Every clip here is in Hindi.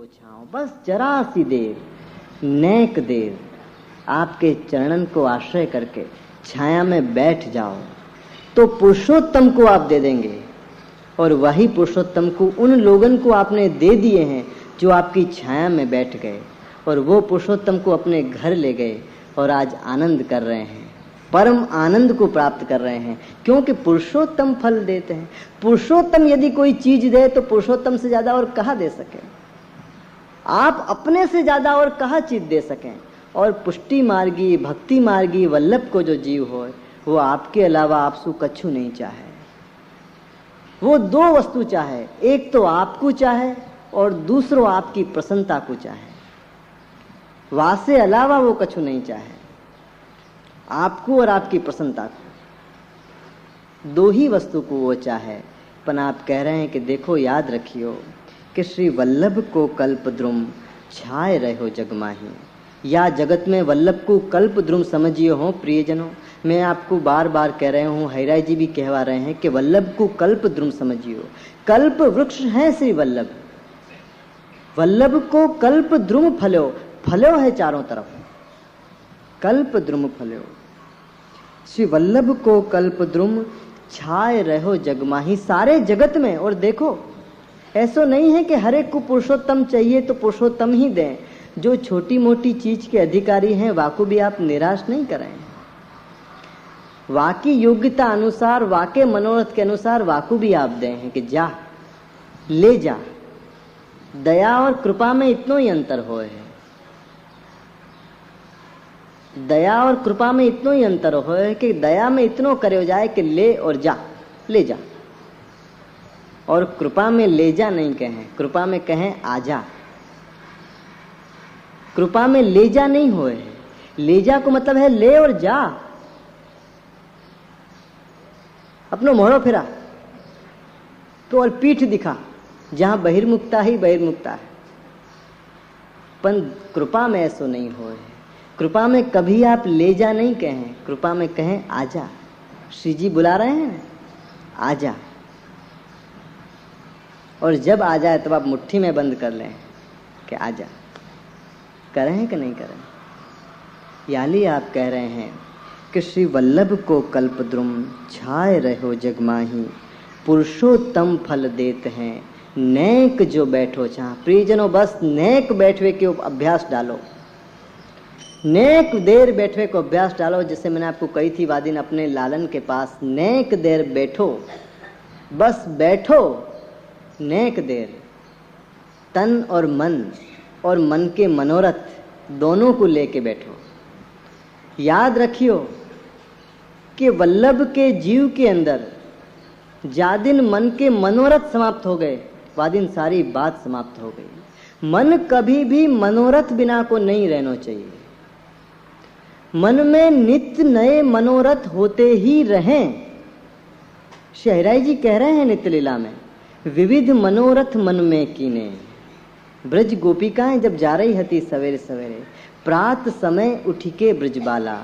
छाओ, बस जरा सी देर, नेक देर आपके चरणन को आश्रय करके छाया में बैठ जाओ तो पुरुषोत्तम को आप दे देंगे। और वही पुरुषोत्तम को उन लोगन को आपने दे दिए हैं जो आपकी छाया में बैठ गए, और वो पुरुषोत्तम को अपने घर ले गए और आज आनंद कर रहे हैं, परम आनंद को प्राप्त कर रहे हैं, क्योंकि पुरुषोत्तम फल देते हैं। पुरुषोत्तम यदि कोई चीज दे तो पुरुषोत्तम से ज्यादा और कहाँ दे सके, आप अपने से ज्यादा और कहाँ चीज दे सकें। और पुष्टि मार्गी भक्ति मार्गी वल्लभ को जो जीव हो वो आपके अलावा आपसु कछु नहीं चाहे। वो दो वस्तु चाहे, एक तो आपको चाहे और दूसरो आपकी प्रसन्नता को चाहे, वासे अलावा वो कछु नहीं चाहे, आपको और आपकी प्रसन्नता को, दो ही वस्तु को वो चाहे। पर आप कह रहे हैं कि देखो याद रखियो कि श्री वल्लभ को कल्पद्रुम छाए रहो जगमाही, या जगत में वल्लभ को कल्पद्रुम समझिए हो प्रियजनों। मैं आपको बार बार कह रहे हूँ, हैराई जी भी कहवा रहे हैं कि वल्लभ को कल्पद्रुम समझियो। कल्प वृक्ष है श्री वल्लभ, वल्लभ को कल्पद्रुम फलो, फलो है चारों तरफ, कल्पद्रुम फलो। श्री वल्लभ को कल्पद्रुम छाए रहो जगमाही, सारे जगत में। और देखो ऐसा नहीं है कि हर एक को पुरुषोत्तम चाहिए तो पुरुषोत्तम ही दें, जो छोटी मोटी चीज के अधिकारी हैं वाको भी आप निराश नहीं करें। वाकी योग्यता अनुसार, वाके मनोरथ के अनुसार वाको भी आप दें हैं कि जा ले जा। दया और कृपा में इतना ही अंतर हो है, दया और कृपा में इतना ही अंतर हो है कि दया में इतना करे हो जाए कि ले और जा, ले जा, और कृपा में ले जा नहीं कहें, कृपा में कहें आजा। कृपा में ले जा नहीं होए, ले जा को मतलब है ले और जा, अपनो मोहरो फिरा तो और पीठ दिखा, जहां बहिर्मुखता ही बहिर्मुखता है। पर कृपा में ऐसा नहीं होए, कृपा में कभी आप ले जा नहीं कहें, कृपा में कहें आजा। श्री जी बुला रहे हैं आजा, और जब आ जाए तब आप मुट्ठी में बंद कर लें कि आजा। करें हैं कि नहीं करें? यानी आप कह रहे हैं कि श्री वल्लभ को कल्पद्रुम छाए रहो जगमाही, पुरुषोत्तम फल देते हैं नेक जो बैठो चाह। प्रियजनों बस नेक बैठवे के अभ्यास डालो, नेक देर बैठवे को अभ्यास डालो। जैसे मैंने आपको कही थी वादिन अपने लालन के पास, नेक देर बैठो, बस बैठो नेक देर, तन और मन के मनोरथ दोनों को लेके बैठो। याद रखियो कि वल्लभ के जीव के अंदर जादिन मन के मनोरथ समाप्त हो गए, वादिन सारी बात समाप्त हो गई। मन कभी भी मनोरथ बिना को नहीं रहना चाहिए, मन में नित्य नए मनोरथ होते ही रहें। शहराई जी कह रहे हैं नित्य लीला में, विविध मनोरथ मन में कीने। ब्रज गोपिकाएं जब जा रही हती सवेरे सवेरे, प्रात समय उठिके ब्रजबाला,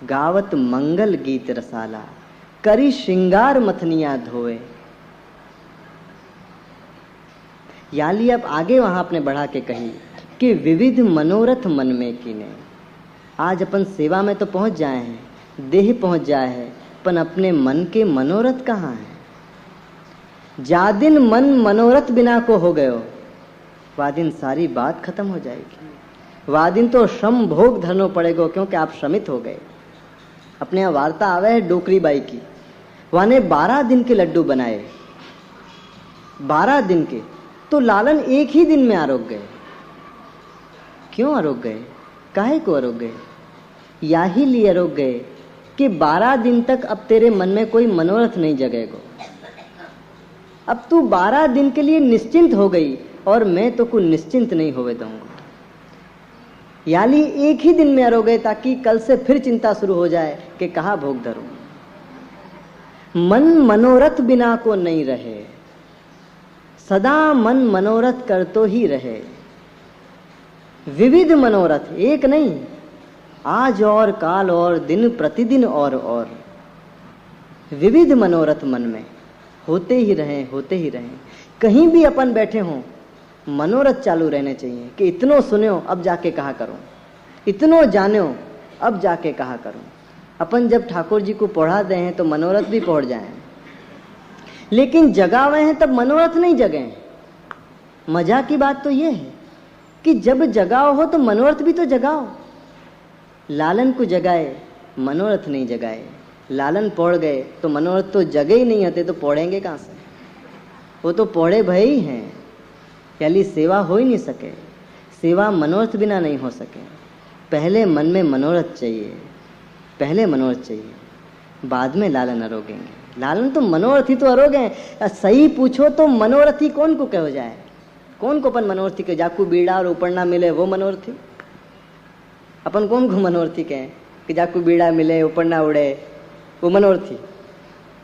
गावत मंगल गीत रसाला, करी श्रृंगार मथनिया धोए। याली अब आगे वहां आपने बढ़ा के कही कि विविध मनोरथ मन में कीने। आज अपन सेवा में तो पहुंच जाए हैं, देह पहुंच जाए है, पर अपने मन के मनोरथ कहाँ है? जादिन मन मनोरथ बिना को हो गयो, वादिन सारी बात खत्म हो जाएगी। वादिन तो श्रम भोग धरना पड़ेगा, क्योंकि आप श्रमित हो गए। अपने यहाँ वार्ता आवे है डोकरी बाई की, वाने 12 दिन के लड्डू बनाए, 12 दिन के, तो लालन एक ही दिन में आरोग गए। क्यों आरोग गए? काहे को आरोग गए? याही लिए आरोग गए कि 12 दिन तक अब तेरे मन में कोई मनोरथ नहीं जगेगा। अब तू 12 दिन के लिए निश्चिंत हो गई और मैं तो को निश्चिंत नहीं होवे दूंगा। यानी एक ही दिन में आरोग गए ताकि कल से फिर चिंता शुरू हो जाए कि कहाँ भोग धरूं। मन मनोरथ बिना को नहीं रहे, सदा मन मनोरथ कर तो ही रहे। विविध मनोरथ, एक नहीं, आज और काल और दिन प्रतिदिन और विविध मनोरथ मन में होते ही रहें, होते ही रहें। कहीं भी अपन बैठे हों, मनोरथ चालू रहने चाहिए कि इतनो सुन्यो अब जाके कहा करूं, इतनो जान्यो अब जाके कहा करूं। अपन जब ठाकुर जी को पढ़ा दे हैं तो मनोरथ भी पढ़ जाएं, लेकिन जगावे हैं तब मनोरथ नहीं जगे। मजा की बात तो ये है कि जब जगाओ हो तो मनोरथ भी तो जगाओ। लालन को जगाए, मनोरथ नहीं जगाए। लालन पौड़ गए तो मनोरथ तो जगे ही नहीं होते, तो पौड़ेंगे कहाँ से? वो तो पौड़े भय ही हैं, यानी सेवा हो ही नहीं सके। सेवा मनोरथ बिना नहीं हो सके। पहले मन में मनोरथ चाहिए, पहले मनोरथ चाहिए, बाद में लालन अरोगेंगे। लालन तो मनोरथ ही तो अरोगे। सही पूछो तो मनोरथी कौन को कहो जाए? कौन को अपन मनोरथी के? जाकू बीड़ा और ऊपर ना मिले वो मनोरथी? अपन कौन को मनोरथी कहें कि जाकू बीड़ा मिले ऊपर ना उड़े वो मनोरथी?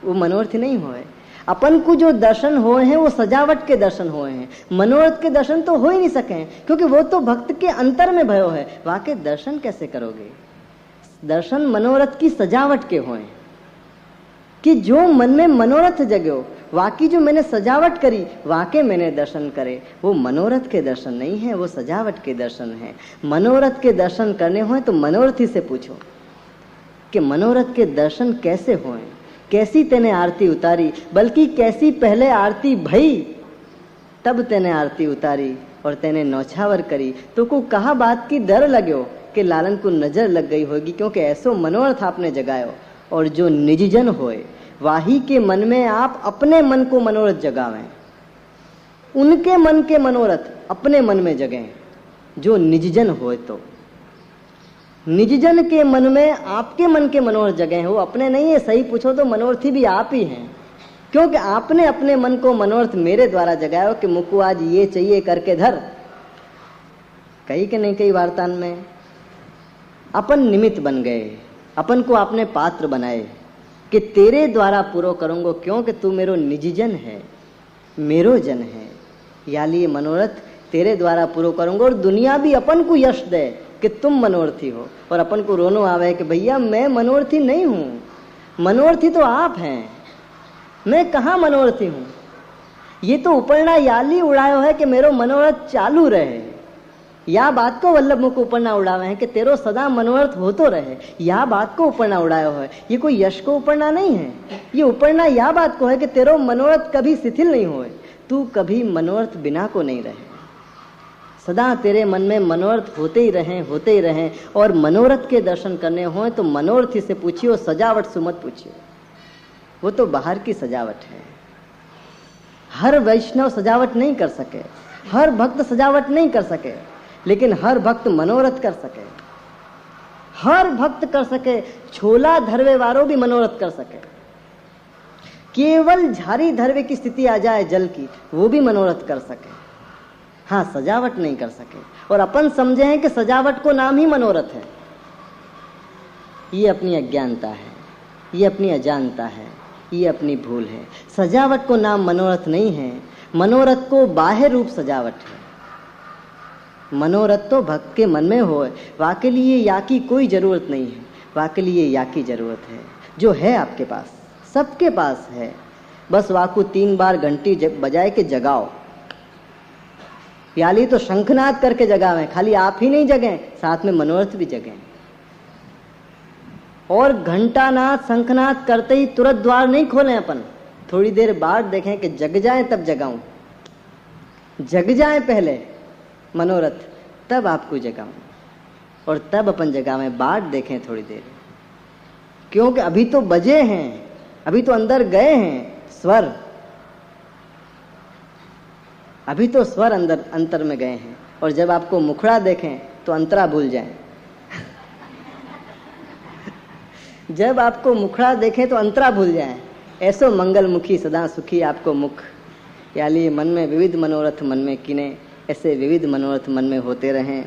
वो मनोरथी नहीं होए। अपन को जो दर्शन हुए हैं वो सजावट के दर्शन हुए हैं, मनोरथ के दर्शन तो हो ही नहीं सके, क्योंकि वो तो भक्त के अंतर में भयो है। वहां के दर्शन कैसे करोगे? दर्शन मनोरथ की सजावट के हुए कि जो मन में मनोरथ जगो, वाकई जो मैंने सजावट करी वाकई मैंने दर्शन करे, वो मनोरथ के दर्शन नहीं है, वो सजावट के दर्शन है। मनोरथ के दर्शन करने हो तो मनोरथी से पूछो कि मनोरथ के दर्शन कैसे हुए, कैसी तेने आरती उतारी, बल्कि कैसी पहले आरती भई तब तेने आरती उतारी और तेने नौछावर करी। तो को कहा बात की डर लग्यो कि लालन को नजर लग गई होगी, क्योंकि ऐसो मनोरथ आपने जगायो। और जो निजजन होए वाही के मन में आप अपने मन को मनोरथ जगावें, उनके मन के मनोरथ अपने मन में जगें। जो निजजन होए तो निजजन के मन में आपके मन के मनोरथ जगह हैं, वो अपने नहीं है। सही पूछो तो मनोरथी भी आप ही हैं, क्योंकि आपने अपने मन को मनोरथ मेरे द्वारा जगाया कि मुकु आज ये चाहिए करके धर। कई के नहीं कई वार्तान में अपन निमित्त बन गए, अपन को आपने पात्र बनाए कि तेरे द्वारा पूरा करूंगा, क्योंकि तू मेरो निजजन है, मेरो जन है। याली ये मनोरथ तेरे द्वारा पूरा करूंगा। और दुनिया भी अपन को यश दे कि तुम मनोरथी हो, और अपन को रोनो आवे कि भैया मैं मनोरथी नहीं हूं, मनोरथी तो आप हैं, मैं कहाँ मनोरथी हूं। ये तो उपरना याली उड़ायो है कि मेरो मनोरथ चालू रहे। या बात को वल्लभ मुख उपरना उड़ावे हैं कि तेरो सदा मनोरथ होतो रहे, या बात को उपरना उड़ायो है। ये कोई यश को उपरना नहीं है, ये उपरना या बात को है कि तेरो मनोरथ कभी शिथिल नहीं होए, तू कभी मनोरथ बिना को नहीं रहे, सदा तेरे मन में मनोरथ होते ही रहें। और मनोरथ के दर्शन करने हो तो मनोरथी से पूछियो, सजावट से मत पूछियो, वो तो बाहर की सजावट है। हर वैष्णव सजावट नहीं कर सके, हर भक्त सजावट नहीं कर सके, लेकिन हर भक्त मनोरथ कर सके। हर भक्त कर सके, छोला धरवे वालों भी मनोरथ कर सके। केवल झारी धरवे की स्थिति आ जाए जल की, वो भी मनोरथ कर सके। हाँ, सजावट नहीं कर सके। और अपन समझे हैं कि सजावट को नाम ही मनोरथ है। ये अपनी अज्ञानता है, ये अपनी अजानता है, ये अपनी भूल है। सजावट को नाम मनोरथ नहीं है, मनोरथ को बाह्य रूप सजावट है। मनोरथ तो भक्त के मन में हो, वाके लिए या की कोई जरूरत नहीं है, वाके लिए या की जरूरत है। जो है आपके पास, सबके पास है, बस वाकू 3 बार घंटी बजाए के जगाओ। याली तो शंखनाद करके जगावें, खाली आप ही नहीं जगें, साथ में मनोरथ भी जगें। और घंटानाद शंखनाद करते ही तुरंत द्वार नहीं खोलें अपन, थोड़ी देर बाद देखें कि जग जाए तब जगाऊं, जग जाए पहले मनोरथ तब आपको जगाऊं, और तब अपन जगावें, बाद देखें थोड़ी देर, क्योंकि अभी तो बजे हैं, अभी तो अंदर गए हैं स्वर, अभी तो स्वर अंदर अंतर में गए हैं। और जब आपको मुखड़ा देखें तो अंतरा भूल जाएं। जब आपको मुखड़ा देखें तो अंतरा भूल जाएं। ऐसो मंगल मुखी सदा सुखी आपको मुख, यानी मन में विविध मनोरथ मन में किने, ऐसे विविध मनोरथ मन में होते रहें।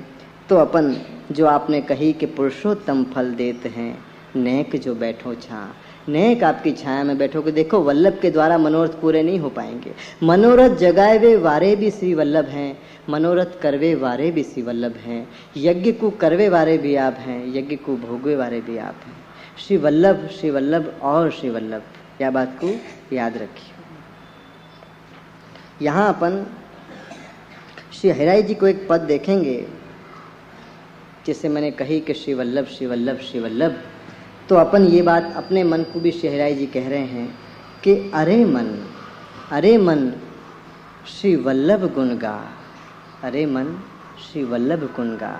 तो अपन जो आपने कही कि पुरुषोत्तम फल देते हैं, नेक जो बैठो छा, नेक आपकी छाया में बैठोगे। देखो वल्लभ के द्वारा मनोरथ पूरे नहीं हो पाएंगे। मनोरथ जगाए वे वारे भी श्री वल्लभ हैं, मनोरथ करवे वारे भी श्री वल्लभ हैं। यज्ञ को करवे वारे भी आप हैं, यज्ञ को भोगवे वारे भी आप हैं। श्री वल्लभ और श्री वल्लभ, यह बात को याद रखिए। यहाँ अपन श्री हरिराय जी को एक पद देखेंगे, जैसे मैंने कही कि श्री वल्लभ श्री वल्लभ श्री वल्लभ, तो अपन ये बात अपने मन को भी श्री हरिराय जी कह रहे हैं कि अरे मन श्री वल्लभ गुण गा, अरे मन श्री वल्लभ गुण गा।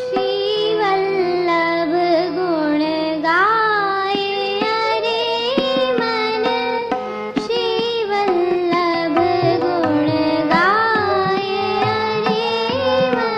श्री वल्लभ गुण गाए अरे मन, श्री वल्लभ गुण गाए अरे मन।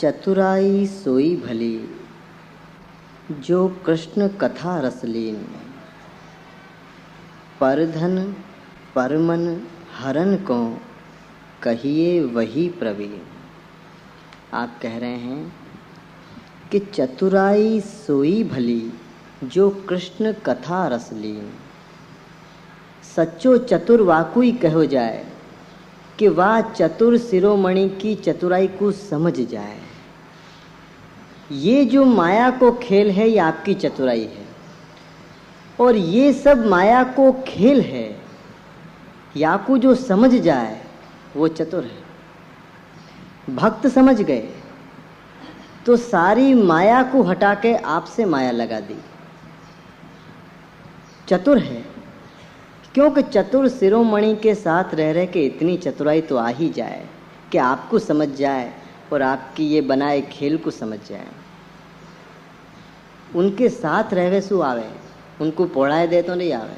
चतुराई सोई भली जो कृष्ण कथा रसलीन, परधन परमन हरन को कहिए वही प्रवीण। आप कह रहे हैं कि चतुराई सोई भली जो कृष्ण कथा रसलीन। सच्चो चतुर वाकुई कहो जाए कि वाह चतुर शिरोमणि की चतुराई को समझ जाए। ये जो माया को खेल है ये आपकी चतुराई है, और ये सब माया को खेल है या को जो समझ जाए वो चतुर है। भक्त समझ गए तो सारी माया को हटा के आपसे माया लगा दी, चतुर है। क्योंकि चतुर शिरोमणि के साथ रह रह के इतनी चतुराई तो आ ही जाए कि आपको समझ जाए और आपकी ये बनाए खेल को समझ जाए। उनके साथ रहवे सु आवे, उनको पढ़ाए दे तो नहीं आवे।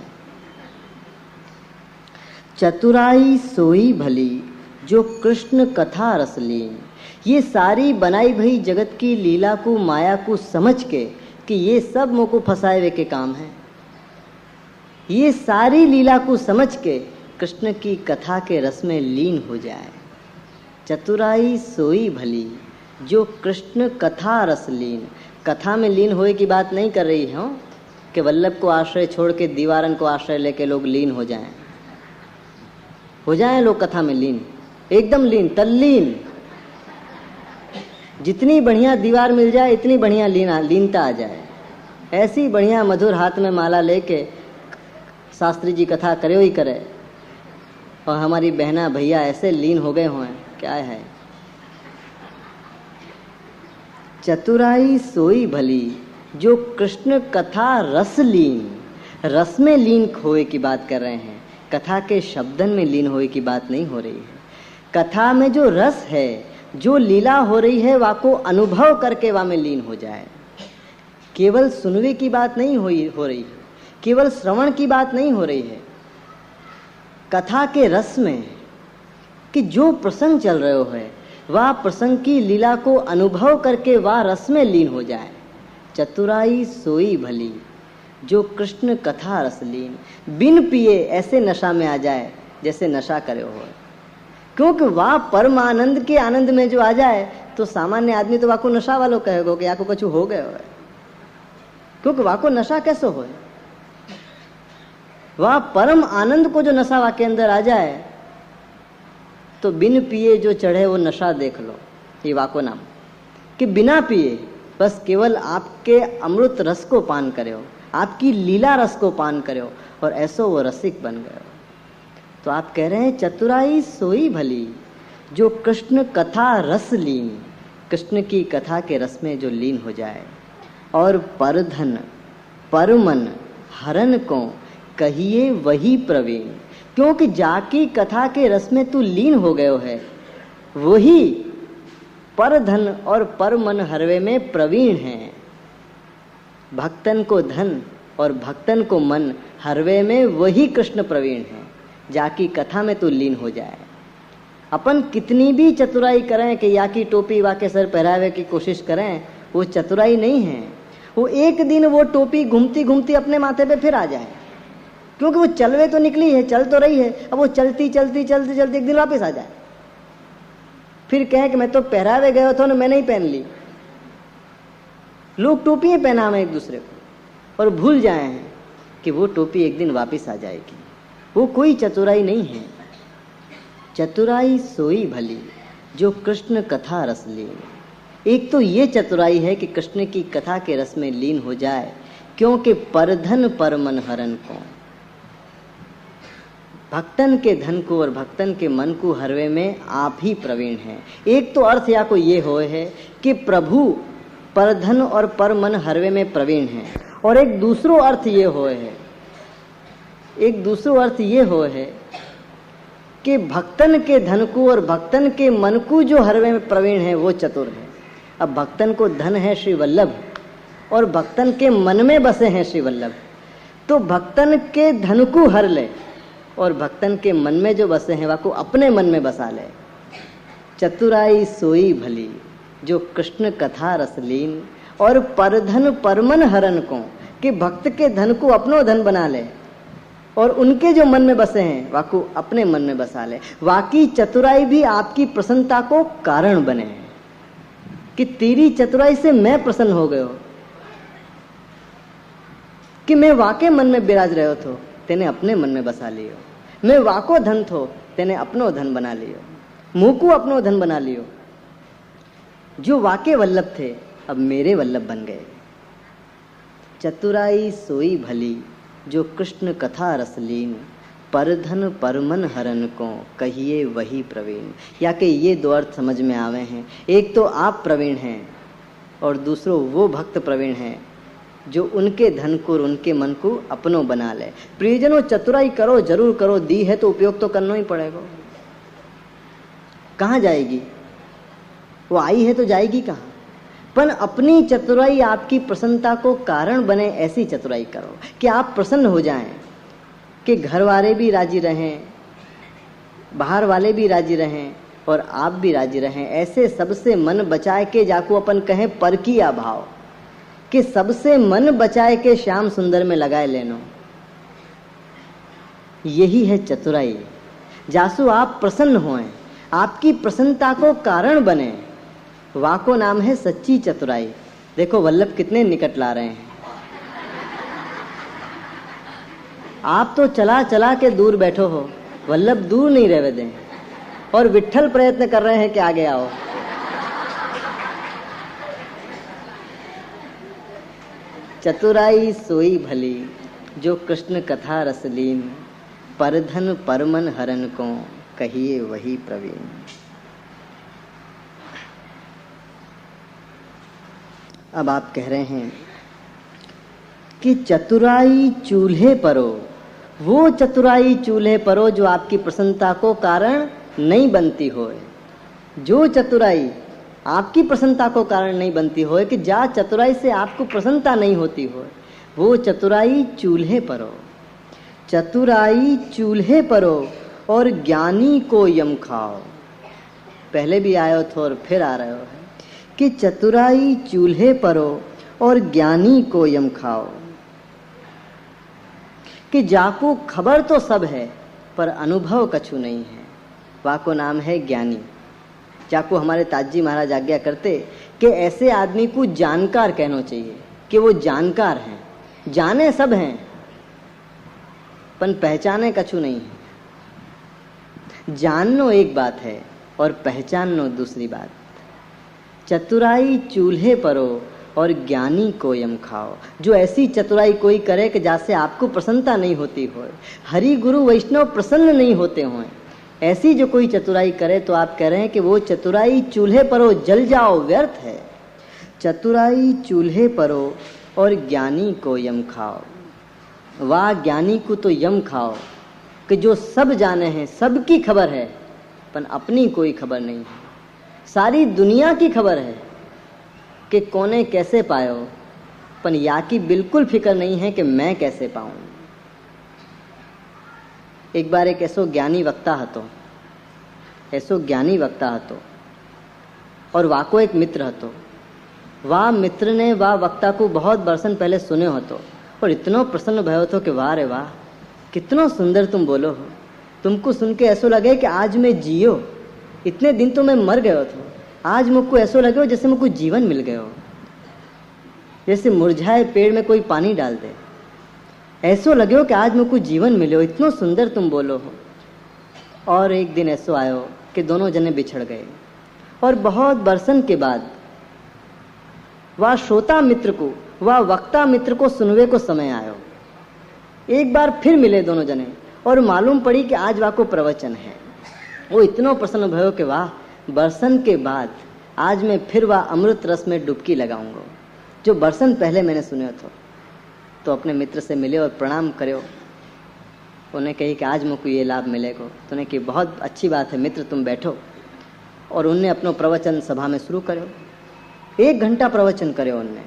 चतुराई सोई भली जो कृष्ण कथा रसलीन। ये सारी बनाई भई जगत की लीला को माया को समझ के कि ये सब मोको फंसाए हुए के काम है, ये सारी लीला को समझ के कृष्ण की कथा के रस में लीन हो जाए। चतुराई सोई भली जो कृष्ण कथा रस लीन। कथा में लीन होए की बात नहीं कर रही हूँ कि वल्लभ को आश्रय छोड़ के दीवारन को आश्रय लेके लोग लीन हो जाएं लोग कथा में लीन, एकदम लीन, तल्लीन। जितनी बढ़िया दीवार मिल जाए इतनी बढ़िया लीनता आ जाए। ऐसी बढ़िया मधुर हाथ में माला लेके शास्त्री जी कथा करे ही करे, और हमारी बहना भैया ऐसे लीन हो गए हुए क्या है। चतुराई सोई भली जो कृष्ण कथा रस लीन। रस में लीन होए की बात कर रहे हैं, कथा के शब्दन में लीन होए की बात नहीं हो रही है। कथा में जो रस है, जो लीला हो रही है, वाको अनुभव करके वा में लीन हो जाए। केवल सुनवे की बात नहीं हो रही है, केवल श्रवण की बात नहीं हो रही है। कथा के रस में कि जो प्रसंग चल रहे हो है वह प्रसंग की लीला को अनुभव करके वह रस में लीन हो जाए। चतुराई सोई भली जो कृष्ण कथा रसलीन। बिन पिए ऐसे नशा में आ जाए जैसे नशा करे हो, क्योंकि वह परम आनंद के आनंद में जो आ जाए तो सामान्य आदमी तो वाको नशा वालों कहेगो कि याको कछु हो गए हो, क्योंकि वाको नशा कैसे हो। वह परम आनंद को जो नशा वाके अंदर आ जाए तो बिन पिए जो चढ़े वो नशा देख लो, ये वाको नाम कि बिना पिए बस केवल आपके अमृत रस को पान करे हो, आपकी लीला रस को पान करे हो, और ऐसो वो रसिक बन गए हो। तो आप कह रहे हैं चतुराई सोई भली जो कृष्ण कथा रस लीन। कृष्ण की कथा के रस में जो लीन हो जाए। और परधन परमन हरन को कहिए वही प्रवीण। क्योंकि जाकी कथा के रस में तू लीन हो गयो है, वही परधन और परमन हरवे में प्रवीण है। भक्तन को धन और भक्तन को मन हरवे में वही कृष्ण प्रवीण है, जाकी कथा में तू लीन हो जाए। अपन कितनी भी चतुराई करें कि या की टोपी वाके सर पहरावे की कोशिश करें, वो चतुराई नहीं है। वो एक दिन वो टोपी घूमती घूमती अपने माथे पे फिर आ जाए, क्योंकि वो चलवे तो निकली है, चल तो रही है, अब वो चलती चलती चलती चलती एक दिन वापस आ जाए, फिर कहे कि मैं तो पहरावे गया था ना, मैं नहीं पहन ली। लोग टोपियां पहना एक दूसरे को और भूल जाए हैं कि वो टोपी एक दिन वापस आ जाएगी। वो कोई चतुराई नहीं है। चतुराई सोई भली जो कृष्ण कथा रस लीन। एक तो ये चतुराई है कि कृष्ण की कथा के रस में लीन हो जाए, क्योंकि परधन परमन हरन को, भक्तन के धन को और भक्तन के मन को हरवे में आप ही प्रवीण हैं। एक तो अर्थ या को ये हो है कि प्रभु परधन और परमन हरवे में प्रवीण हैं, और एक दूसरो अर्थ ये हो है, एक दूसरो अर्थ ये हो है कि भक्तन के धन को और भक्तन के मन को जो हरवे में प्रवीण है वो चतुर है। अब भक्तन को धन है श्री वल्लभ और भक्तन के मन में बसे हैं श्री वल्लभ, तो भक्तन के धन को हर ले और भक्तन के मन में जो बसे हैं वह को अपने मन में बसा ले। चतुराई सोई भली जो कृष्ण कथा रसलीन और परधन परमन हरन को, कि भक्त के धन को अपनो धन बना ले और उनके जो मन में बसे हैं वाको अपने मन में बसा ले। वाकी चतुराई भी आपकी प्रसन्नता को कारण बने, कि तेरी चतुराई से मैं प्रसन्न हो गयो, कि मैं वाके मन में बिराज रहो थो, तेने अपने मन में बसा लियो। मैं वाको धन थो, तेने अपनो धन बना लियो, मुँह अपनो धन बना लियो। जो वाके वल्लभ थे अब मेरे वल्लभ बन गए। चतुराई सोई भली जो कृष्ण कथा रसलीन, परधन परमन हरन को कहिए वही प्रवीण। या कि ये दो अर्थ समझ में आवे हैं, एक तो आप प्रवीण हैं और दूसरो वो भक्त प्रवीण हैं जो उनके धन को उनके मन को अपनो बना ले। प्रियजनों, चतुराई करो, जरूर करो, दी है तो उपयोग तो करना ही पड़ेगा। कहाँ जाएगी वो? आई है तो जाएगी कहाँ? पर अपनी चतुराई आपकी प्रसन्नता को कारण बने, ऐसी चतुराई करो कि आप प्रसन्न हो जाएं, कि घर वाले भी राजी रहें, बाहर वाले भी राजी रहें और आप भी राजी रहें। ऐसे सबसे मन बचाए के, जाको अपन कहें पर किया भाव, कि सबसे मन बचाए के श्याम सुंदर में लगाए लेनो। यही है चतुराई, जासु आप प्रसन्न होएं, आपकी प्रसन्नता को कारण बने। वाको नाम है सच्ची चतुराई। देखो वल्लभ कितने निकट ला रहे हैं। आप तो चला चला के दूर बैठो हो, वल्लभ दूर नहीं रहने दें, और विट्ठल प्रयत्न कर रहे हैं कि आगे आओ। चतुराई सोई भली जो कृष्ण कथा रसलीन, परधन परमन हरन को कहिए वही प्रवीण। अब आप कह रहे हैं कि चतुराई चूल्हे परो, वो चतुराई चूल्हे परो जो आपकी प्रसन्नता को कारण नहीं बनती होए। जो चतुराई आपकी प्रसन्नता को कारण नहीं बनती होए, कि जा चतुराई से आपको प्रसन्नता नहीं होती होए, वो चतुराई चूल्हे परो। चतुराई चूल्हे परो और ज्ञानी को यम खाओ। पहले भी आयो थे और फिर आ रहे हो कि चतुराई चूल्हे परो और ज्ञानी को यम खाओ। कि जाको खबर तो सब है पर अनुभव कछु नहीं है, वाको नाम है ज्ञानी। जाको हमारे ताजी महाराज आज्ञा करते कि ऐसे आदमी को जानकार कहना चाहिए, कि वो जानकार हैं, जाने सब हैं पर पहचाने कछु नहीं है। जाननो एक बात है और पहचाननो दूसरी बात। चतुराई चूल्हे परो और ज्ञानी को यम खाओ। जो ऐसी चतुराई कोई करे कि जैसे आपको प्रसन्नता नहीं होती हो, हरि गुरु वैष्णव प्रसन्न नहीं होते हों, ऐसी जो कोई चतुराई करे तो आप कह रहे हैं कि वो चतुराई चूल्हे परो, जल जाओ, व्यर्थ है। चतुराई चूल्हे परो और ज्ञानी को यम खाओ। वाह ज्ञानी को तो यम खाओ कि जो सब जाने हैं, सबकी खबर है पर अपनी कोई खबर नहीं है। सारी दुनिया की खबर है कि कौने कैसे पायो, पर या की बिल्कुल फिक्र नहीं है कि मैं कैसे पाऊं। एक बार एक ऐसो ज्ञानी वक्ता हतो और वाको एक मित्र हतो। वाह मित्र ने वाह वक्ता को बहुत बरसन पहले सुने हतो और इतनो प्रसन्न भयो तो कि वाह रे वाह कितनो सुंदर तुम बोलो हो। तुमको सुन के ऐसो लगे कि आज मैं जियो, इतने दिन तो मैं मर गयो था, आज मुझको ऐसो लगे जैसे मुझको जीवन मिल गयो, जैसे मुरझाए पेड़ में कोई पानी डाल दे, ऐसो लगे कि आज मुझको जीवन मिलो, इतनो सुंदर तुम बोलो हो। और एक दिन ऐसो आयो कि दोनों जने बिछड़ गए और बहुत बरसन के बाद वह श्रोता मित्र को, वह वक्ता मित्र को सुनवे को समय आयो। एक बार फिर मिले दोनों जने और मालूम पड़ी कि आज वह को प्रवचन है। वो इतनो प्रसन्न भयो कि वाह बरसन के बाद आज मैं फिर वह अमृत रस में डुबकी लगाऊंगा जो बरसन पहले मैंने सुने थे। तो अपने मित्र से मिले और प्रणाम करो। उन्हें कही कि आज मुझको ये लाभ मिलेगा। तो उन्हें कही बहुत अच्छी बात है मित्र, तुम बैठो। और उनने अपनो प्रवचन सभा में शुरू करो। 1 घंटा प्रवचन करो उनने।